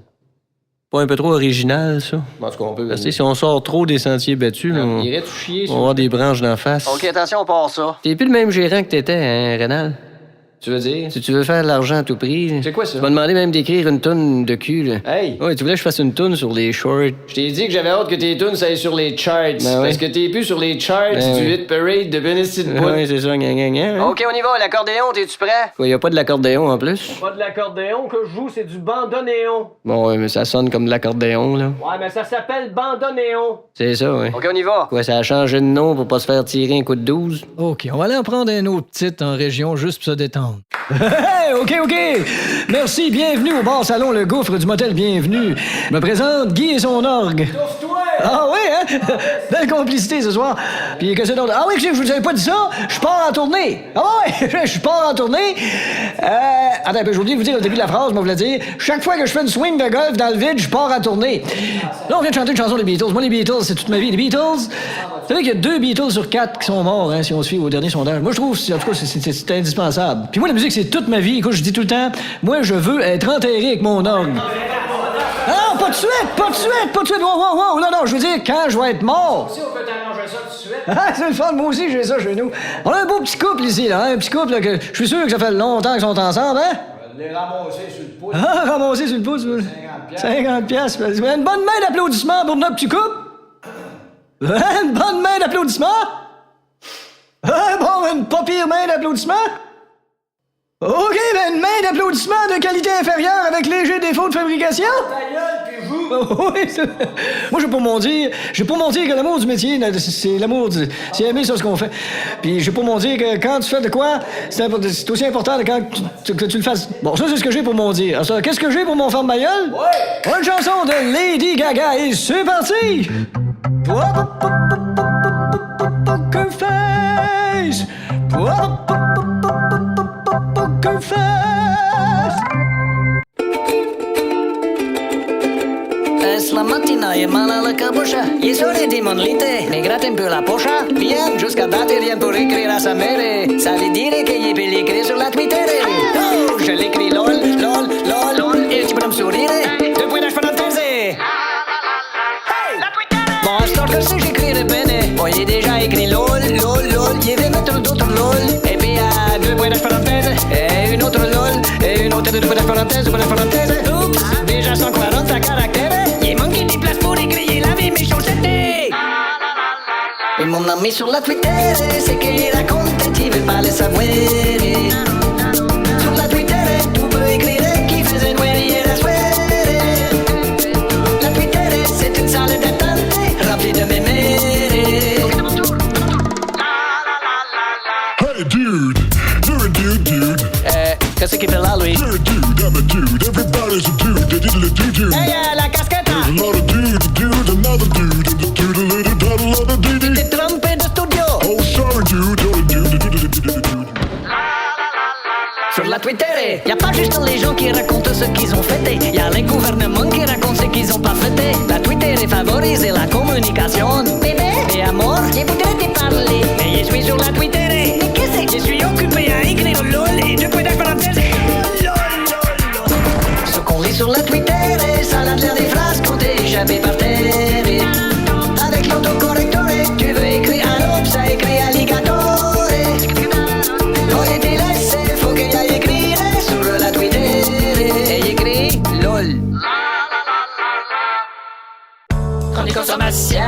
Pas un peu trop original, ça? En tout cas, on peut... Parce que si on sort trop des sentiers battus, on irait tout chier, ça. On va avoir des branches d'en face. OK, attention, on part ça. T'es plus le même gérant que t'étais, hein, Rénal? Tu veux dire? Si tu veux faire de l'argent à tout prix... C'est quoi ça? Tu m'as demandé même d'écrire une toune de cul, là. Hey! Ouais, tu voulais que je fasse une toune sur les shorts. Je t'ai dit que j'avais hâte que tes tounes soient sur les charts. Ben parce que t'es plus sur les charts du hit parade de Benesty de Bois. Oui, c'est ça, gang. OK, on y va. L'accordéon, t'es-tu prêt? Quoi, y a pas de l'accordéon en plus? Pas de l'accordéon que je joue, c'est du bandoneon. Bon, ouais, mais ça sonne comme de l'accordéon, là. Ouais, mais ça s'appelle bandoneon. C'est ça, ouais. OK, on y va. Quoi, ça a changé de nom pour pas se faire tirer un coup de 12? OK, on va aller en prendre un autre titre en région juste pour se détendre. Hey, OK. Merci, bienvenue au bar salon Le Gouffre du motel Bienvenue. Je me présente Guy et son orgue. Ah oui, hein? Belle complicité ce soir. Puis que c'est d'autre? Ah oui, je vous avais pas dit ça? Je pars en tournée. Ah ouais, je pars en tournée. Attends un peu, j'ai oublié de vous dire au début de la phrase, moi, vous le dire. Chaque fois que je fais une swing de golf dans le vide, je pars en tournée. Là, on vient de chanter une chanson des Beatles. Moi, les Beatles, c'est toute ma vie. Les Beatles, vous savez qu'il y a 2 Beatles sur 4 qui sont morts, hein, si on se fie au dernier sondage. Moi, je trouve, en tout cas, c'est indispensable. Puis moi, la musique, c'est toute ma vie. Écoute, je dis tout le temps, moi, je veux être enterré avec mon orgue. Ah non, pas de suite. Wow. Non, je veux dire, quand je vais être mort. Si on peut t'arranger ça tout de suite. Ah, c'est le fun, moi aussi, j'ai ça chez nous. On a un beau petit couple ici, là, hein, un petit couple, là, que je suis sûr que ça fait longtemps qu'ils sont ensemble, hein? Les ramasser sur le pouce. Ah, ramasser sur le pouce, 50 piastres. Une bonne main d'applaudissements pour notre petit couple. Une bonne main d'applaudissements. Bon, une pas pire main d'applaudissements. OK, ben une main d'applaudissements de qualité inférieure avec léger défaut de fabrication. Ta gueule, puis vous. Oui, moi, j'ai pour mon dire que l'amour du métier, c'est l'amour c'est aimer ça, ce qu'on fait. Puis j'ai pour mon dire que quand tu fais de quoi, c'est aussi important que tu le fasses. Bon, ça, c'est ce que j'ai pour mon dire. Alors, ça, qu'est-ce que j'ai pour mon ferme ma gueule? Ouais. Une chanson de Lady Gaga et c'est parti! Poker face! Poker face! Es la mattina e mal alla capoccia, gli sole di monlite, mi gratta in più la poscia, via, giusto date rien pour écrire à sa mère, ça veut dire que gli per écrire sur la Twitter. Oh, je l'écris lol, et tu peux me sourire, 2 points d'âge parenthèse. Bon, à ce temps que j'écrirai bene, bon, il est déjà écrit lol, il va mettre d'autres lol, et puis à 2 points d'âge parenthèse, et une autre lol, et une autre 2 points d'âge parenthèse, oups, déjà 140 caractères, il manque des places pour écrire la vie, mes chaussettes. Et mon ami sur la Twitter, c'est qu'il raconte, tu veux pas le savoir. Sur la Twitter, tu peux écrire qui faisait noir hier à soir. La Twitter, c'est une salle d'attente remplie de mémères. Hey, dude! You're a dude. Qu'est-ce qu'il fait là, Louis? You're a dude, I'm a dude. Everybody's a dude. They did a dude. Hey, la casquette! There's a lot of dude, another dude, and the dude, a little toddle of a dude. T'es trompé de studio! Oh, sorry, dude, you're a dude. Sur la Twitter, y a pas juste les gens qui racontent ce qu'ils ont fêté, y a les gouvernements qui racontent ce qu'ils ont pas fêté. La Twitter favorise la communication. Bébé, et amour, je voudrais te parler. Mais je suis sur la Twitter. Mais qu'est-ce que je suis occupé à écrire lol et 2 points de parenthèse. Ce qu'on lit sur la Twitter, ça a l'air des phrases qu'on t'a échappé par terre. Avec l'autocorrecteur, tu veux écrire un homme, ça écrit alligator. On était laissé, faut qu'il y aille écrire sur la Twitter. Et écrit lol. Chronique consommation.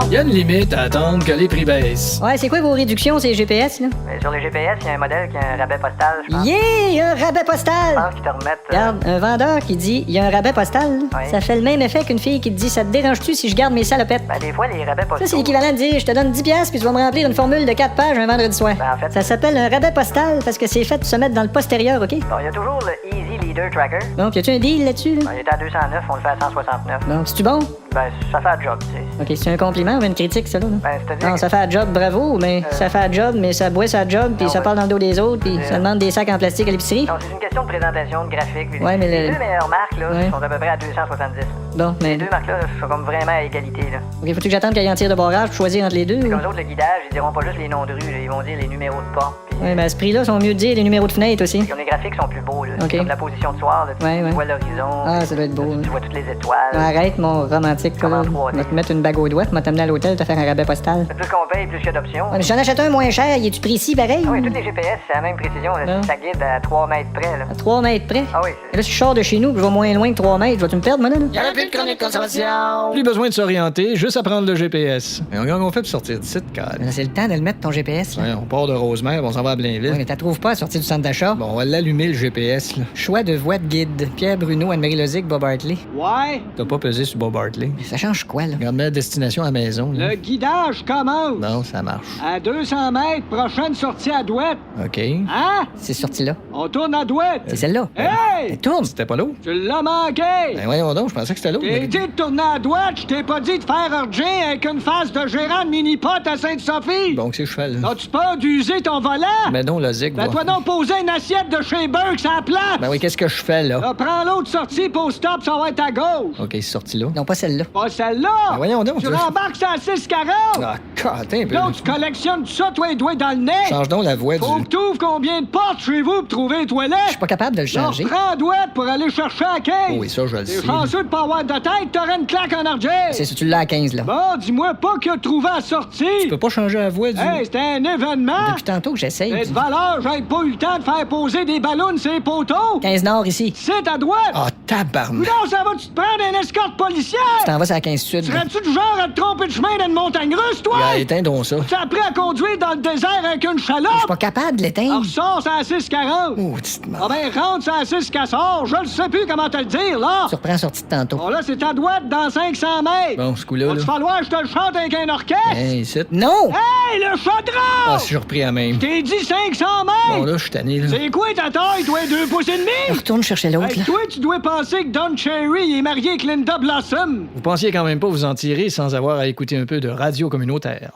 Il y a une limite à attendre que les prix baissent. Ouais, c'est quoi vos réductions, ces GPS, là? Sur les GPS, il y a un modèle qui a un rabais postal, je pense. Yeah, un rabais postal! Je pense qu'ils te remettent... Regarde, un vendeur qui dit il y a un rabais postal, Oui. ça fait le même effet qu'une fille qui te dit ça te dérange-tu si je garde mes salopettes? Ben, des fois, les rabais postaux... Ça, c'est l'équivalent de dire je te donne 10$ puis tu vas me remplir une formule de 4 pages un vendredi soir. Ben, en fait... Ça s'appelle un rabais postal parce que c'est fait de se mettre dans le postérieur, OK? Bon, il y a toujours le Easy Leader Tracker. Donc, y a-tu un deal là-dessus? Là? Ben, il est à 209, on le fait à 169. Bon, c'est-tu bon? Ben, ça fait un job, tu sais. OK, c'est un compliment ou une critique, ça, là? Ben, c'est-à-dire Non, que- ça fait un job, bravo, mais ça fait un job, mais ça boit sa job, puis Non, ça ouais. parle dans le dos des autres, puis ça demande des sacs en plastique à l'épicerie. Non, c'est une question de présentation, de graphique. puis Ouais, mais les le- deux meilleures marques, là, Ouais. sont à peu près à 270. Bon, mais... Les deux marques-là sont comme vraiment à égalité, là. OK, faut-tu que j'attende qu'il y ait un tir de barrage pour choisir entre les deux? Comme Ou... les autres, le guidage, ils diront pas juste les noms de rue, là, ils vont dire les numéros de porte. Puis Ouais, mais à ce prix-là, sont mieux de dire les numéros de fenêtre aussi. comme les graphiques sont plus beaux, là. Ok. Comme la position de soir, là, Ouais, tu ouais. vois l'horizon. Ah, ça doit être beau, Tu hein. vois toutes les étoiles. Arrête, mon romantique, Comme en là. 3D. On va te mettre une bague au doigt, tu m'as t'amener à l'hôtel, te faire un rabais postal. Plus qu'on paye, plus qu'il y a d'options. Ouais, mais j'en achète un moins cher, il est-tu précis pareil? Ah oui, tous les GPS, c'est la même précision, là. Non. Ça guide à 3 mètres près, là. À 3 mètres près? Ah oui, Et là, si je sors de chez nous, que je vais moins loin que 3 mètres, vas-tu me perdre, moi, là? Y a plus de chronique consommation. Plus besoin de s'orienter, juste à prendre le GPS. Et on fait pour sortir de site, Carl. Mais là, c'est le temps de le mettre, ton GPS, là. Ouais, on part de Rosemère, on s'en va à Blainville. Ouais, mais t'as trouves pas à sortir du centre d'achat? Bon, on va l'allumer, le GPS, là. Choix de voie de guide. Pierre Bruno, Anne-Marie Lozic, Bob Hartley. Ouais, T'as pas pesé sur Bob Hartley. Ça change quoi, là? Regarde, la destination à la maison, là. le guidage commence. Non, ça marche. À 200 mètres, prochaine sortie à Douette. OK. Hein? C'est sorti là. On tourne à Douette. C'est celle-là. Hey! Elle tourne. C'était pas l'eau? Tu l'as manqué! Ben voyons donc, je pensais que c'était l'eau. T'es dit de tourner à Douette, je t'ai pas dit de faire urgent avec une face de gérant de mini-pot à Sainte-Sophie! Bon, qu'est-ce que je fais, là? As-tu peur d'user ton volant? Ben non, Lozic, Ben, toi donc poser une assiette de chez Burke sur la place! Ben oui, qu'est-ce que je fais, là? Là, prends l'autre sortie, pose stop, ça va être à gauche! OK, c'est sorti là. Non, pas celle-là. Pas celle-là! Ben voyons donc, Tu tu- rembarques sur la 640! Ah, attends un peu. Là, tu collectionnes tout ça, toi, les doigts dans le nez! Change donc la voix Faut du... que t'ouvres combien de portes chez vous pour trouver les Je toilettes! suis pas capable de le Non, changer. prends Douette pour aller chercher la caisse! Oh oui, ça, je le T'es sais. chanceux de pas avoir de tête, t'aurais une claque en argent! C'est si tu l'as à 15, là. Bon, dis-moi pas qu'il a trouvé à sortir! Tu peux pas changer la voix du... Hey, c'était un événement! Depuis tantôt que j'essaye. C'est de valeur, j'ai pas eu le temps de faire poser des ballons sur les poteaux! 15 Nord ici. C'est à droite! Ah, tabarnak! Non, ça va-tu te prendre une escorte policière? Tu t'en vas sur la 15 Sud. là. Serais-tu du genre à te tromper de chemin dans une montagne russe, toi? Gars, éteins donc ça. Tu as appris à conduire dans le désert avec une Je suis chaloupe? pas capable de Alors, l'éteindre. sors à la 640! Oh, petite Ah ben, rentre sur la 6 cassor, je le sais plus comment te le dire, là! Tu reprends la sortie de tantôt. Bon, là, c'est à droite dans 500 mètres! Bon, ce coup-là, là. Va-tu falloir que je te le chante avec un orchestre? Hey, ici. Non! Hey, le Ah, chaudron! si je repris à même. T'es dit 500 Bon, mètres! là, je suis tanné, là. C'est quoi ta taille, toi, 2 pouces et demi? Retourne chercher l'autre, Hey, là. toi, tu dois penser que Don Cherry est marié avec Linda Blossom. Vous pensiez quand même pas vous en tirer sans avoir à écouter un peu de radio communautaire.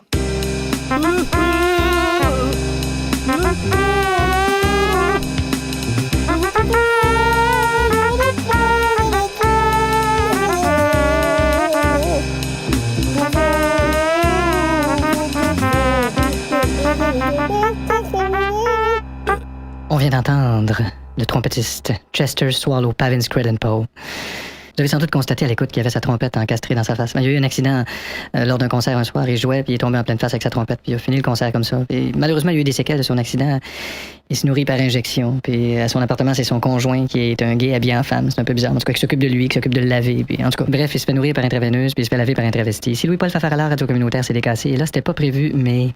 On vient d'entendre le trompettiste Chester Swallow Pavin Scredden-Poe. Vous avez sans doute constaté à l'écoute qu'il avait sa trompette encastrée dans sa face. Il y a eu un accident lors d'un concert un soir. Il jouait, puis il est tombé en pleine face avec sa trompette, puis il a fini le concert comme ça. Et malheureusement, il y a eu des séquelles de son accident. Il se nourrit par injection. Puis à son appartement, c'est son conjoint qui est un gay habillé en femme. C'est un peu bizarre. En tout cas, qui s'occupe de lui, qui s'occupe de le laver. Puis en tout cas, bref, il se fait nourrir par intraveineuse, puis il se fait laver par intravesti. Si Louis-Paul Fafaralard, radio communautaire, s'est décassé. Et là, c'était pas prévu, mais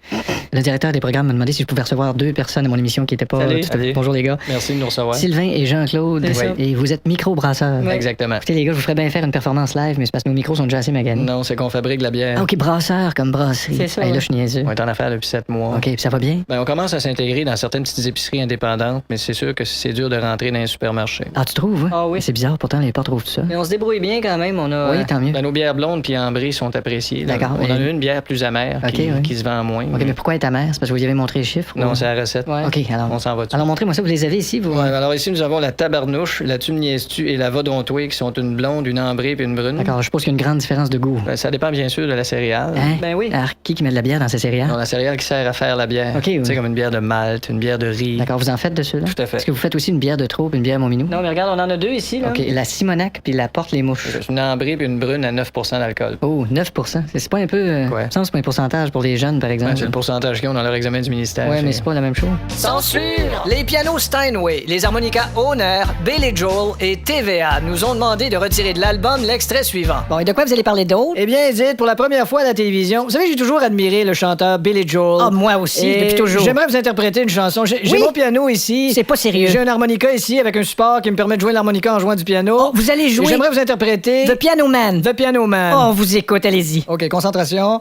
le directeur des programmes m'a demandé si je pouvais recevoir 2 personnes à mon émission qui étaient pas. Salut, tout à fait- salut. Bonjour les gars. Merci de nous recevoir. Sylvain et Jean-Claude. C'est ça. Et vous êtes micro-brasseurs. Exactement. Écoutez, les gars, je vous ferais bien faire une performance live, mais c'est parce que nos micros sont déjà assez maganés. Non, c'est qu'on fabrique de la bière. Ah, OK, brasseur comme brasserie. C'est ça, Hey, là, ouais. je suis niaiseux. On est en affaires depuis 7 mois. OK, puis ça va bien? Ben, on commence à s'intégrer dans certaines petites épiceries indépendantes, mais c'est sûr que c'est dur de rentrer dans un supermarché. Ah, tu trouves? Ah oui. C'est bizarre, pourtant, les portes trouvent tout ça. Mais on se débrouille bien quand même. On a, Oui, tant mieux. Ben, nos bières blondes puis ambrées sont appréciées. là. D'accord, On en a mais- une bière plus amère Ok, qui, oui. qui se vend moins. OK, mais pourquoi est ta mère? C'est parce que vous y avez montré les chiffres? Non, ou- c'est la recette. OK, alors. On s'en va dessus. Alors, montrez-moi ça, vous les avez ici, vous? Ouais, alors ici, nous avons la tabarnouche, la tu me niaises-tu et la vadontois qui sont une blonde, une ambrée puis une brune. D'accord, je suppose qu'il y a une grande différence de goût. Ben, ça dépend bien sûr de la céréale. Hein? Ben oui. Alors, qui met de la bière dans ses céréales? Non, la céréale qui sert à faire la bière. Ok, oui. Tu sais, comme une bière de malt, une bière de riz. D'accord, vous en faites de ceux-là? Tout à fait. Est-ce que vous faites aussi une bière de trop puis une bière Mominou? Non, mais regarde, on en a deux ici, là. OK, la Simonac puis la Porte-les-Mouches. C'est une ambrée puis une brune à 9 d'alcool. Oh, 9 C'est pas un peu. Quoi? Ça, c'est pas un pourcentage pour les jeunes, par exemple. Ben, c'est le pourcentage qu'ils ont dans leur examen du ministère. Ouais, mais c'est pas la même chose. Censure. Les pianos Steinway, les harmonicas Honor, Billy Joel et TVA nous ont demandé de retirer de l'album l'extrait suivant. Bon, et de quoi vous allez parler d'autre? Eh bien, Edith, pour la première fois à la télévision, vous savez, j'ai toujours admiré le chanteur Billy Joel. Ah, moi aussi, Et depuis toujours. J'aimerais vous interpréter une chanson. J'ai Oui? mon piano ici. C'est pas sérieux. J'ai un harmonica ici avec un support qui me permet de jouer l'harmonica en jouant du piano. Oh, vous allez jouer Et j'aimerais vous interpréter The Piano Man. The Piano Man. Oh, on vous écoute, allez-y. OK, concentration.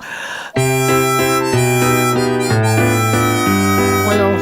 Voyons.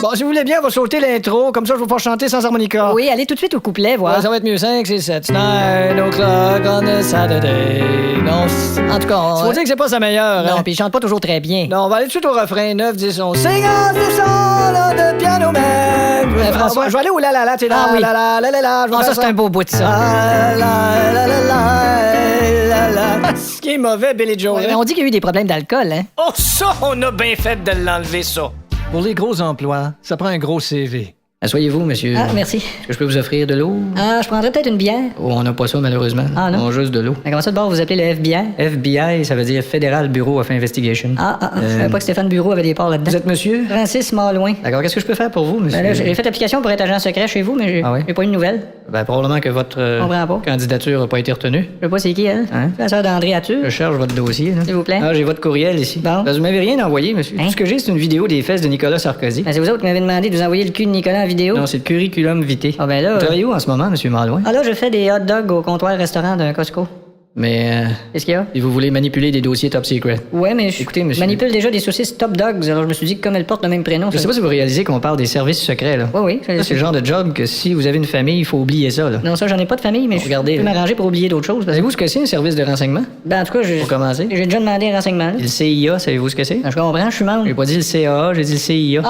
Bon, si vous voulez voulez bien, on va sauter l'intro. Comme ça, je vais pouvoir chanter sans harmonica. Oui, allez tout de suite au couplet, voir. Ouais, ça va être mieux. 5, 6, 7. 9 o'clock on a Saturday. Non, En tout cas, faut dire que c'est pas sa meilleure. non, hein. puis il chante pas toujours très bien. Non, on va aller tout de suite au refrain. 9, 10, 11. Sing us the song de piano man. François. Je vais aller au la la la, tu sais, la Ah oui. la la la la la. Je vais Ah, faire ça, c'est un beau bout de ça. Ah, la la la la la la. Ce qui est mauvais, Billy Joe. Ouais, mais on dit qu'il y a eu des problèmes d'alcool, hein? Oh, ça, on a bien fait de l'enlever, ça. Pour les gros emplois, ça prend un gros CV. Asseyez-vous, monsieur. Ah, merci. Est-ce que je peux vous offrir de l'eau? Ah, je prendrais peut-être une bière. Oh, on n'a pas ça, malheureusement. Ah, non? On a juste de l'eau. Mais comment ça, de bord, vous appelez le FBI? FBI, ça veut dire Federal Bureau of Investigation. Je savais pas que Stéphane Bureau avait des parts là-dedans. Vous êtes monsieur? Francis Malouin. D'accord, qu'est-ce que je peux faire pour vous, monsieur? Ben là, j'ai fait application pour être agent secret chez vous, mais Ah ouais? j'ai pas eu de nouvelles. Ben, probablement que votre Comprends pas. candidature n'a pas été retenue. Je sais pas c'est qui, elle. Hein? C'est la sœur d'André Atur. Je cherche votre dossier, là. S'il vous plaît. Ah, j'ai votre courriel ici. Bon. Ben, vous m'avez rien envoyé, monsieur. Hein? Tout ce que j'ai, c'est une vidéo des fesses de Nicolas Sarkozy. Ben, c'est vous autres qui m'avez demandé de vous envoyer le cul de Nicolas en vidéo. Non, c'est le curriculum vitae. Ah, ben là. Vous travaillez où en ce moment, monsieur Malouin? Ah, là, je fais des hot dogs au comptoir-restaurant d'un Costco. Mais, Qu'est-ce qu'il y a? si vous voulez manipuler des dossiers top secret. Ouais, mais je Écoutez, monsieur. manipule déjà des saucisses Top Dogs, alors je me suis dit que comme elles portent le même prénom. Je sais pas si vous réalisez qu'on parle des services secrets, là. Oui. Ça, c'est le genre de job que si vous avez une famille, il faut oublier ça, là. Non, ça, j'en ai pas de famille, mais Regardez, je peux là. m'arranger pour oublier d'autres choses. parce que- Savez-vous ce que c'est un service de renseignement? Ben, en tout cas, Pour commencer. j'ai déjà demandé un renseignement. Et le CIA, savez-vous ce que c'est? Je comprends, je suis membre. J'ai pas dit le CAA, j'ai dit le CIA.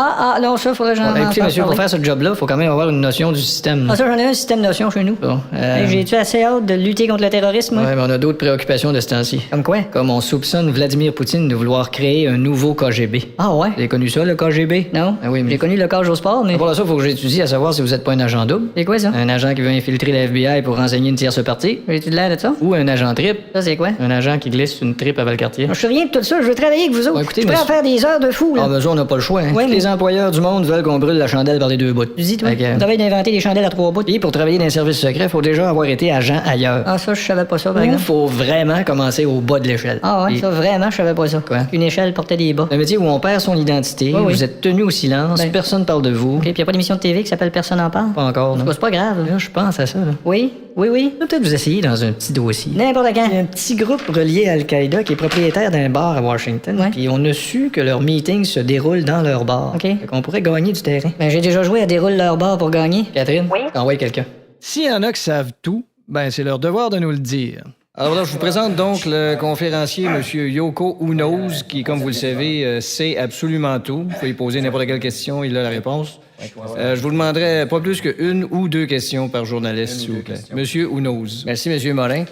Non, ça, faudrait que j'en Bon, ben, écoutez, entende monsieur, pour parler. faire ce job-là, il faut quand même avoir une notion du système. Ah, ça, j'en ai un système de notion chez nous. Bon, J'ai-tu assez hâte de lutter contre le terrorisme, moi? ouais, mais on a d'autres préoccupations de ce temps-ci. Comme quoi? Comme on soupçonne Vladimir Poutine de vouloir créer un nouveau KGB. Ah, ouais? Vous avez connu ça, le KGB? Non? Ah oui, mais... J'ai connu le cage au sport, mais. Pour ça, il faut que j'étudie à savoir si vous êtes pas un agent double. C'est quoi, ça? Un agent qui veut infiltrer la FBI pour renseigner une tierce partie. J'ai-tu de l'air de ça? Ou un agent trip. Ça, c'est quoi? Un agent qui glisse une tripe à Valcartier. Je suis rien de tout ça, je veux travailler avec vous autres. Bon, écoutez, je suis prêt à monsieur- faire des heures de fou, là. Ah, ben ça, on n'a pas le choix. Hein. Ouais, Tous mais- les employeurs du monde veulent qu'on brûle la chandelle par les deux bouts. Tu dis, toi? Fait que- On travaille d'inventer des chandelles à 3 bouts. Puis pour travailler dans un service secret, il faut déjà avoir été agent ailleurs. Ah, ça, je savais pas ça, par Il exemple. faut vraiment commencer au bas de l'échelle. Ah, ouais, Puis- ça, vraiment, je savais pas ça. Quoi? Une échelle portait des bas. Un métier où on perd son identité, Oui, oui. vous êtes tenu au silence, Ben- personne parle de vous. OK, puis y a pas d'émission de TV qui s'appelle Personne en parle? Pas encore, non? C'est pas grave, là. Là, je pense à ça, là. Oui. Peut-être vous essayer dans un petit dossier. N'importe quand. Il y a un petit groupe relié à Al-Qaïda qui est propriétaire d'un bar à Washington. Ouais. Puis on a su que leurs meetings se déroulent dans leur bar. OK. Fait qu'on pourrait gagner du terrain. Ben, j'ai déjà joué à déroule leur bar pour gagner. Catherine? Oui? Envoie quelqu'un. S'il y en a qui savent tout, ben c'est leur devoir de nous le dire. Alors là, je vous présente donc le conférencier, M. Yoko Unoz, qui, comme vous le savez, sait absolument tout. Vous pouvez lui poser n'importe quelle question, il a la réponse. Je vous demanderai pas plus qu'une ou deux questions par journaliste, s'il vous plaît. Monsieur Unoz. Merci, Monsieur Morin.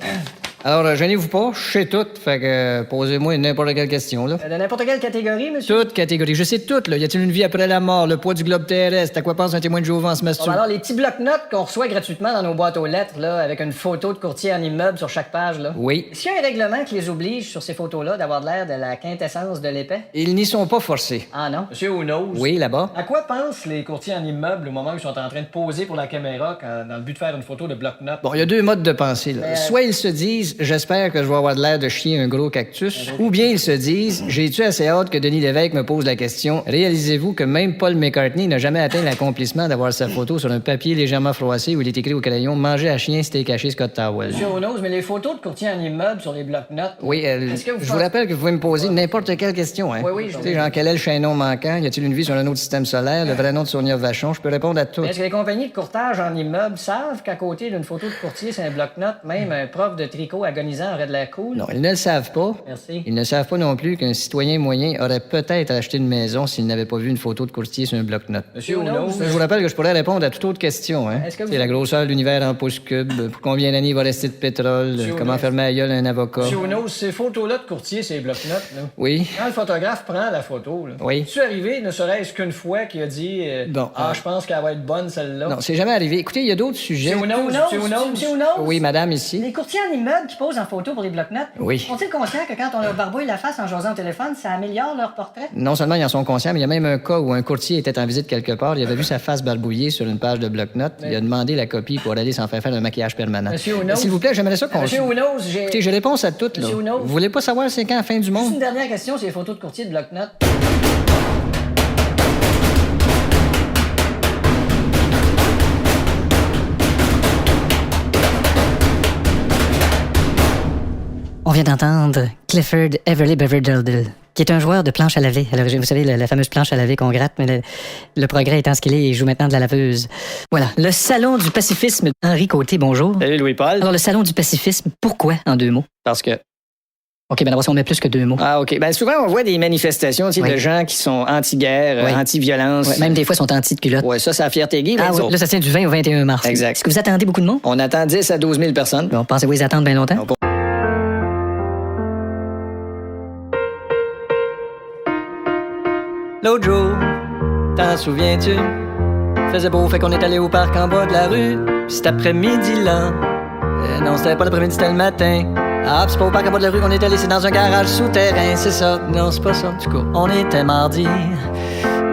Alors, gênez-vous pas, je sais tout, fait que posez-moi n'importe quelle question, là. De n'importe quelle catégorie, monsieur? Toute catégorie, je sais tout, là. Y a-t-il une vie après la mort, le poids du globe terrestre, à quoi pense un témoin de Jéhovah en ce Bon, masturbe? ben alors, les petits blocs-notes qu'on reçoit gratuitement dans nos boîtes aux lettres, là, avec une photo de courtier en immeuble sur chaque page, là. Oui. Est-ce qu'il y a un règlement qui les oblige sur ces photos-là d'avoir l'air de la quintessence de l'épais? Ils n'y sont pas forcés. Ah non? Monsieur Unoz. Oui, là-bas. À quoi pensent les courtiers en immeuble au moment où ils sont en train de poser pour la caméra dans le but de faire une photo de bloc-notes? Bon, il y a deux modes de pensée, là. Soit ils se disent, j'espère que je vais avoir de l'air de chier un gros cactus, ou bien ils se disent, j'ai-tu assez hâte que Denis Lévesque me pose la question, réalisez-vous que même Paul McCartney n'a jamais atteint l'accomplissement d'avoir sa photo sur un papier légèrement froissé où il est écrit au crayon, manger à chien, steak haché, Scott Towel. Monsieur Unoz, mais les photos de courtier en immeuble sur les blocs-notes. Oui, Est-ce que vous je vous pensez- rappelle que vous pouvez me poser n'importe quelle question, hein. Oui, je Tu sais, genre, quel est le chaînon manquant? Y a-t-il une vie sur un autre système solaire? Le vrai nom de Sonia Vachon? Je peux répondre à tout. Est-ce que les compagnies de courtage en immeuble savent qu'à côté d'une photo de courtier, c'est un bloc-notes, même un prof de tricot agonisant aurait de l'air cool? Non, ils ne le savent pas. Merci. Ils ne savent pas non plus qu'un citoyen moyen aurait peut-être acheté une maison s'il n'avait pas vu une photo de courtier sur un bloc-notes. Monsieur Unoz. Je vous rappelle que je pourrais répondre à toute autre question. Hein? Est-ce que vous- C'est la grosseur de l'univers en pouces cubes, pour combien d'années il va rester de pétrole, comment fermer la gueule à un avocat. Monsieur Unoz, ces photos-là de courtier, ces bloc-notes, là. Oui. Quand le photographe prend la photo, là, Oui. tu arrivé, ne serait-ce qu'une fois, qu'il a dit Bon, je pense qu'elle va être bonne, celle-là. Non, c'est jamais arrivé. Écoutez, il y a d'autres sujets. Monsieur Unoz, Monsieur Unoz. Monsieur Unoz? Oui, madame, ici. Les courtiers en immeuble qui posent en photo pour les bloc-notes, Oui. sont-ils conscients que quand on leur barbouille la face en jasant au téléphone, ça améliore leur portrait? Non seulement ils en sont conscients, mais il y a même un cas où un courtier était en visite quelque part, il avait vu sa face barbouillée sur une page de bloc-notes, il a demandé la copie pour aller s'en faire un maquillage permanent. Monsieur Unoz. S'il vous plaît, j'aimerais ça qu'on... Monsieur Unoz, j'ai... Écoutez, j'ai réponse à toutes, là. Monsieur Unoz. Vous voulez pas savoir c'est quand la fin du Juste monde? une dernière question sur les photos de courtier de bloc-notes. On vient d'entendre Clifford Everly Beverdale, qui est un joueur de planche à laver. Alors, vous savez, la fameuse planche à laver qu'on gratte, mais le progrès étant ce qu'il est, il joue maintenant de la laveuse. Voilà. Le Salon du pacifisme. Henri Côté, bonjour. Salut Louis-Paul. Alors, le Salon du pacifisme, pourquoi, en 2 mots? Parce que... OK, ben d'abord, si on met plus que 2 mots. Ah, OK. Ben souvent, on voit des manifestations de gens qui sont anti-guerre, anti-violence. Ouais, même des fois, sont anti de culotte. Ouais, ça, c'est la fierté gay. Ah, oui. Là, ça tient du 20 au 21 mars. Exact. Est-ce que vous attendez beaucoup de monde? On attend 10 à 12 000 personnes. Bon, pensez-vous les attendre bien longtemps? Non, L'autre jour, t'en souviens-tu? Faisait beau, fait qu'on est allé au parc en bas de la rue. Pis cet après-midi-là, non, c'était pas l'après-midi, c'était le matin. Ah, pis c'est pas au parc en bas de la rue qu'on est allé, c'est dans un garage souterrain, c'est ça. Non, c'est pas ça, du coup. On était mardi.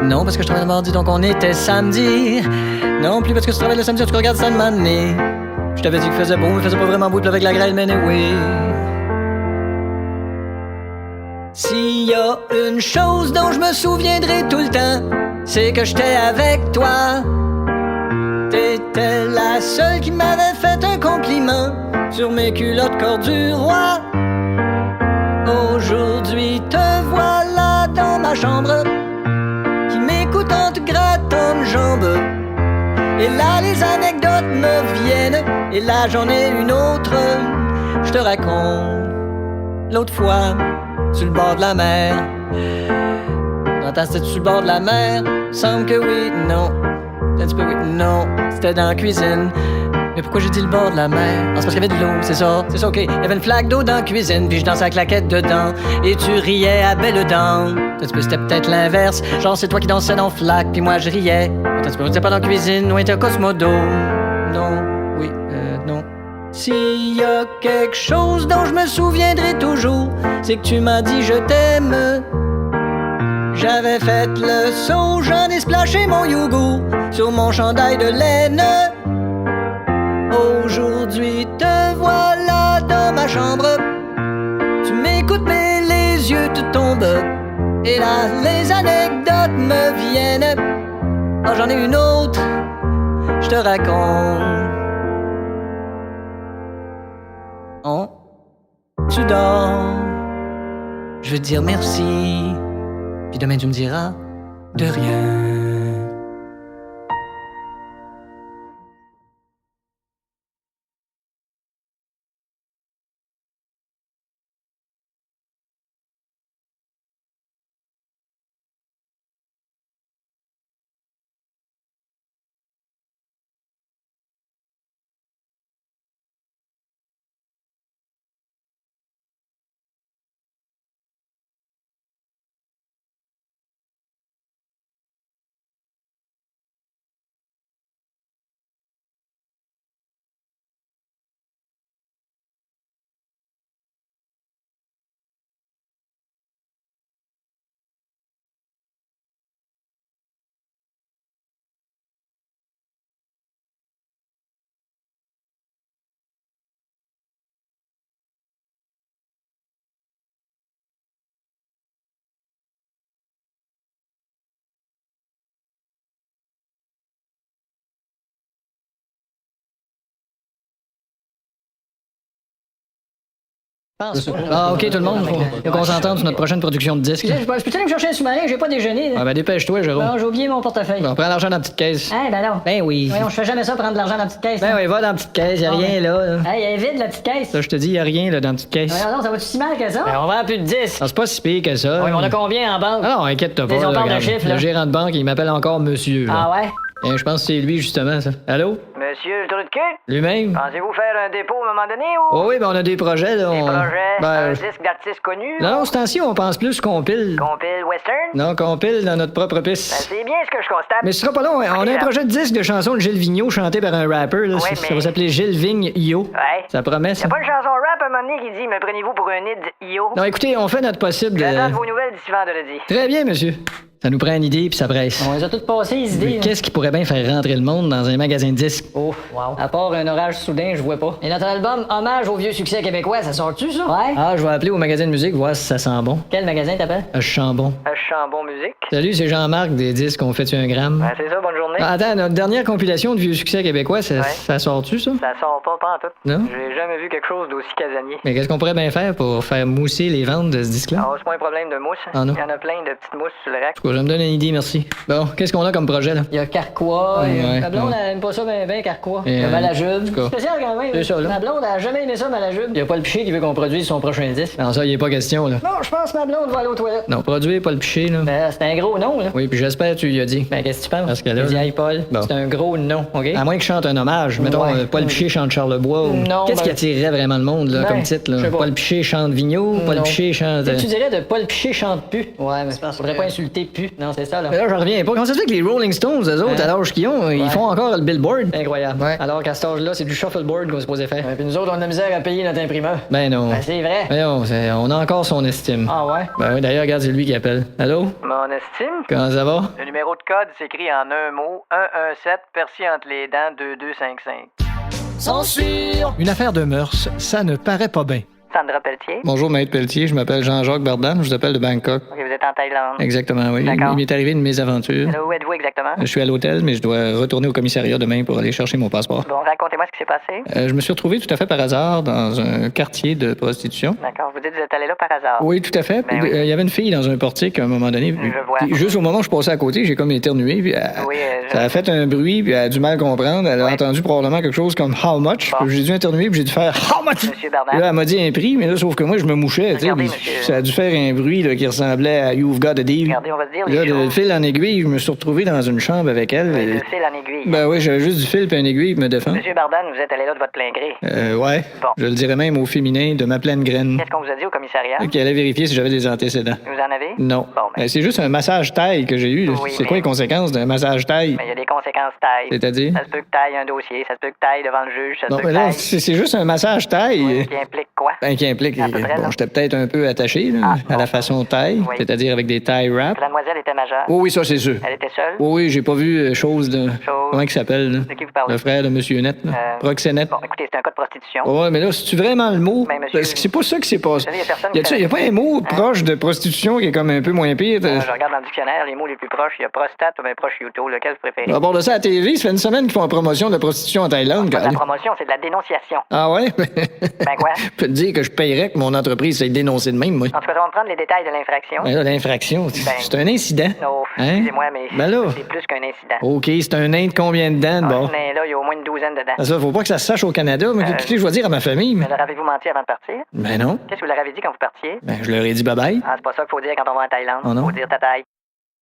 Non, parce que je travaille le mardi, donc on était samedi. Non, plus parce que tu travailles le samedi, tu regardes ça de m'amener. Je t'avais dit qu'il faisait beau, mais il faisait pas vraiment beau, avec la grêle, mais oui. S'il y a une chose dont je me souviendrai tout le temps, c'est que j'étais avec toi. T'étais la seule qui m'avait fait un compliment sur mes culottes corps du roi. Aujourd'hui te voilà dans ma chambre, qui m'écoute en te grattant une jambe. Et là les anecdotes me viennent, et là j'en ai une autre, je te raconte. L'autre fois, sur le bord de la mer. T'entends, c'était sur le bord de la mer? Semble que oui, non. Un petit peu oui, non. C'était dans la cuisine. Mais pourquoi j'ai dit le bord de la mer? Ah, c'est parce qu'il y avait de l'eau, c'est ça, ok. Il y avait une flaque d'eau dans la cuisine, puis je dansais à claquette dedans. Et tu riais à belles dents. C'était peut-être l'inverse. Genre, c'est toi qui dansais dans flaque, puis moi je riais. Attends, t'étais pas dans la cuisine, ou t'es Cosmodo. Non, oui, non. S'il y a quelque chose dont je me souviendrai toujours, c'est que tu m'as dit je t'aime. J'avais fait le saut, j'en ai splashé mon yogourt sur mon chandail de laine. Aujourd'hui te voilà dans ma chambre. Tu m'écoutes mais les yeux te tombent. Et là les anecdotes me viennent. Ah, j'en ai une autre, je te raconte. Oh, tu dors. Je veux te dire merci. Puis demain tu me diras de rien. Ah, OK, tout le monde, faut qu'on s'entende sur notre prochaine production de disques. Je peux aller me chercher un sous-marin? J'ai pas déjeuné. Ah, ben dépêche-toi, Jérôme. Non, j'ai oublié mon portefeuille. Bon, prends l'argent dans la petite caisse. Ben non. Ben oui. Voyons, je fais jamais ça, prendre de l'argent dans la petite caisse. Ben oui, va dans la petite caisse, y'a rien là. Hey, elle est vide, la petite caisse. Ça, je te dis, y'a rien là dans la petite caisse. Non, ça va-tu si mal que ça? Ben, on vend plus de 10. Non, c'est pas si pire que ça. Oui, mais on a combien en banque? Ah non, inquiète-toi pas. On parle de chiffres, là. Le gérant de banque, il m'appelle encore monsieur. Là. Ah ouais? Je pense que c'est lui, justement, ça. Allô? Monsieur le trou de cul? Lui-même? Pensez-vous faire un dépôt à un moment donné ou? Oh oui, ben on a des projets, là. Des projets? Ben, un disque d'artiste connu? Non, ce temps-ci, on pense plus compile. Compile western? Non, compile dans notre propre piste. Ben, c'est bien ce que je constate. Mais ce sera pas long, hein. On a un projet de disque de chansons de Gilles Vigneault chanté par un rapper, là. Ouais, Ça va s'appeler Gilles Vigne Io. Ouais. Ça promet, Y'a ça. pas une chanson rap à un moment donné qui dit « Me prenez-vous pour un id IO ». Non, écoutez, on fait notre possible. J'attends vos nouvelles d'ici vendredi. Très bien, monsieur. Ça nous prend une idée puis ça presse. On les a toutes passées, les idées. Mais qu'est-ce qui pourrait bien faire rentrer le monde dans un magasin de disques? Oh, wow. À part un orage soudain, je vois pas. Et notre album Hommage aux vieux succès québécois, ça sort-tu, ça? Ouais. Ah, je vais appeler au magasin de musique, voir si ça sent bon. Quel magasin t'appelles? Chambon. Chambon Musique. Salut, c'est Jean-Marc des disques, on fait-tu un gramme? Ben, c'est ça, bonne journée. Ah, attends, notre dernière compilation de vieux succès québécois, ça sort-tu, ça? Ça sort pas en tout. Non? J'ai jamais vu quelque chose d'aussi casanier. Mais qu'est-ce qu'on pourrait bien faire pour faire mousser les ventes de ce disque-là? Ah, c'est pas un problème de mousse. Ah, non? Il y en a plein de petites mousses sur le rack. Je me donne une idée, merci. Bon, qu'est-ce qu'on a comme projet, là? Il y a Carquois. Ouais, Ma blonde, ouais. elle aime pas ça ben Carquois. Et, Il y a Malajube. en tout cas. Spécial quand même. C'est ça, là. Ma blonde, elle a jamais aimé ça, Malajube. Il y a pas le piché qui veut qu'on produise son prochain disque. Non, ça, il est pas question, là. Non, je pense que ma blonde va aller aux toilettes. Non, produire pas le piché, là. Ben, c'est un gros nom, là. Oui, puis j'espère que tu lui as dit. Ben, qu'est-ce que tu penses? Parce que là- Il dit, hey, Paul, Bon. c'est un gros nom, OK? À moins qu'il chante un hommage. Mettons, Ouais. Paul Piché chante Charlebois. Ou... Non, Qu'est-ce qui ben- attirerait vraiment le monde, là, Ben, comme titre, là? je sais pas. Paul Piché chante Vigneault, Paul Non. Piché chante... Tu dirais de Paul Piché chante pu. Ouais, mais faudrait que- pas insulter pu. Non, c'est ça, là. Mais là, j'en reviens pas. Comment ça se fait que les Rolling Stones, eux autres, à l'âge qu'ils ont, ils Ouais. font encore le Billboard? Incroyable. Ouais. Alors qu'à cet âge-là, c'est du shuffleboard qu'on se posait faire. Puis nous autres, on a de la misère à payer notre imprimeur. Ben non. Ben, c'est vrai. Ben non, on a encore son estime. Ah ouais? Ben oui, d'ailleurs, regarde, c'est lui qui appelle. Allô? Mon estime? Comment ça va? Le numéro de code s'écrit en un mot, 117, perçu entre les dents, 2255. Censure. Une affaire de mœurs, ça ne paraît pas bien. Sandra Pelletier? Bonjour, Maître Pelletier, je m'appelle Jean-Jacques Bardan, je vous appelle de Bangkok. Ok, vous êtes en Thaïlande. Exactement, oui. D'accord. Il m'est arrivé une mésaventure. Où êtes-vous exactement? Je suis à l'hôtel, mais je dois retourner au commissariat demain pour aller chercher mon passeport. Bon, racontez-moi ce qui s'est passé. Je me suis retrouvé tout à fait par hasard dans un quartier de prostitution. D'accord, vous dites que vous êtes allé là par hasard. Oui, tout à fait. Ben oui. Il y avait une fille dans un portique à un moment donné. Je vois. Puis juste au moment où je passais à côté, j'ai comme éternué. Puis Oui, ça a fait un bruit, puis elle a du mal comprendre. Elle a Ouais. entendu probablement quelque chose comme How much? Bon. Puis j'ai dû éternuer, puis j'ai dû faire How much? Monsieur Bernard. Puis là, elle m'a dit un prix, mais là, sauf que moi, je me mouchais. tu sais, Regardez, puis monsieur. ça a dû faire un bruit là, qui ressemblait à You've Got a Deal. Regardez, on va se dire Là, les de choses. fil en aiguille, je me suis retrouvé dans une chambre avec elle. Oui, et- le fil en aiguille. Ben oui, j'avais juste du fil puis une aiguille pour me défendre. Monsieur Bardan, vous êtes allé là de votre plein gré. Ouais. Bon. Je le dirais même au féminin de ma pleine graine. Qu'est-ce qu'on vous a dit au commissariat? Qui allait vérifier si j'avais des antécédents. Vous en avez? Non. Bon, ben, C'est juste un massage taille que j'ai eu. là. Oui, c'est mais- quoi les conséquences d'un massage taille? mais il y a des conséquences taille. C'est-à-dire? Ça se peut que taille un dossier, ça se peut que taille devant le juge, ça se Non, peut mais que là, taille. c'est juste un massage taille. Oui, qui implique quoi? Ben, qui implique. À peu près, Bon, là. j'étais peut-être un peu attaché là, Ah, à la bon. façon taille, Oui. c'est-à-dire avec des taille wraps. La demoiselle était majeure. Oh oui, ça c'est sûr. Elle était seule? Oh oui, j'ai pas vu chose de. Chose. Comment il s'appelle? là? De qui vous parlez? Le frère de Monsieur Net. Là. Proxénète. Bon, écoutez, c'est un cas de prostitution. Oh, ouais, mais là, c'est-tu vraiment le mot? Ben, monsieur- Parce que c'est pas ça qui s'est passé. Vous savez, il y a personne Y qui a pas un mot proche de prostitution qui est comme un peu moins pire? Je regarde dans le dictionnaire les mots les plus proches. Il y a prostate ou bien proche youtube. Lequel vous préférez? À bord de ça, à la TV, ça fait une semaine qu'ils font la promotion de la prostitution en Thaïlande. Pas de la Carl. promotion, c'est de la dénonciation. Ah ouais? Ben quoi? Je peux te dire que je paierais que mon entreprise s'est dénoncée de même, moi. En tout cas, on va prendre les détails de l'infraction. Ben là, l'infraction, c'est un incident. Non, Hein? excusez-moi, mais Ben là. c'est plus qu'un incident. OK, c'est un nain de combien de dents, de bord? Mais là, il y a au moins une douzaine dedans. Ça, faut pas que ça se sache au Canada. Mais qu'est-ce que je vais dire à ma famille? Mais leur avez-vous menti avant de partir? Ben non. Qu'est-ce que vous leur avez dit quand vous partiez? Ben, je leur ai dit bye-bye. Ah, c'est pas ça qu'il faut dire quand on va en Thaïlande. Oh non? Faut dire ta taille.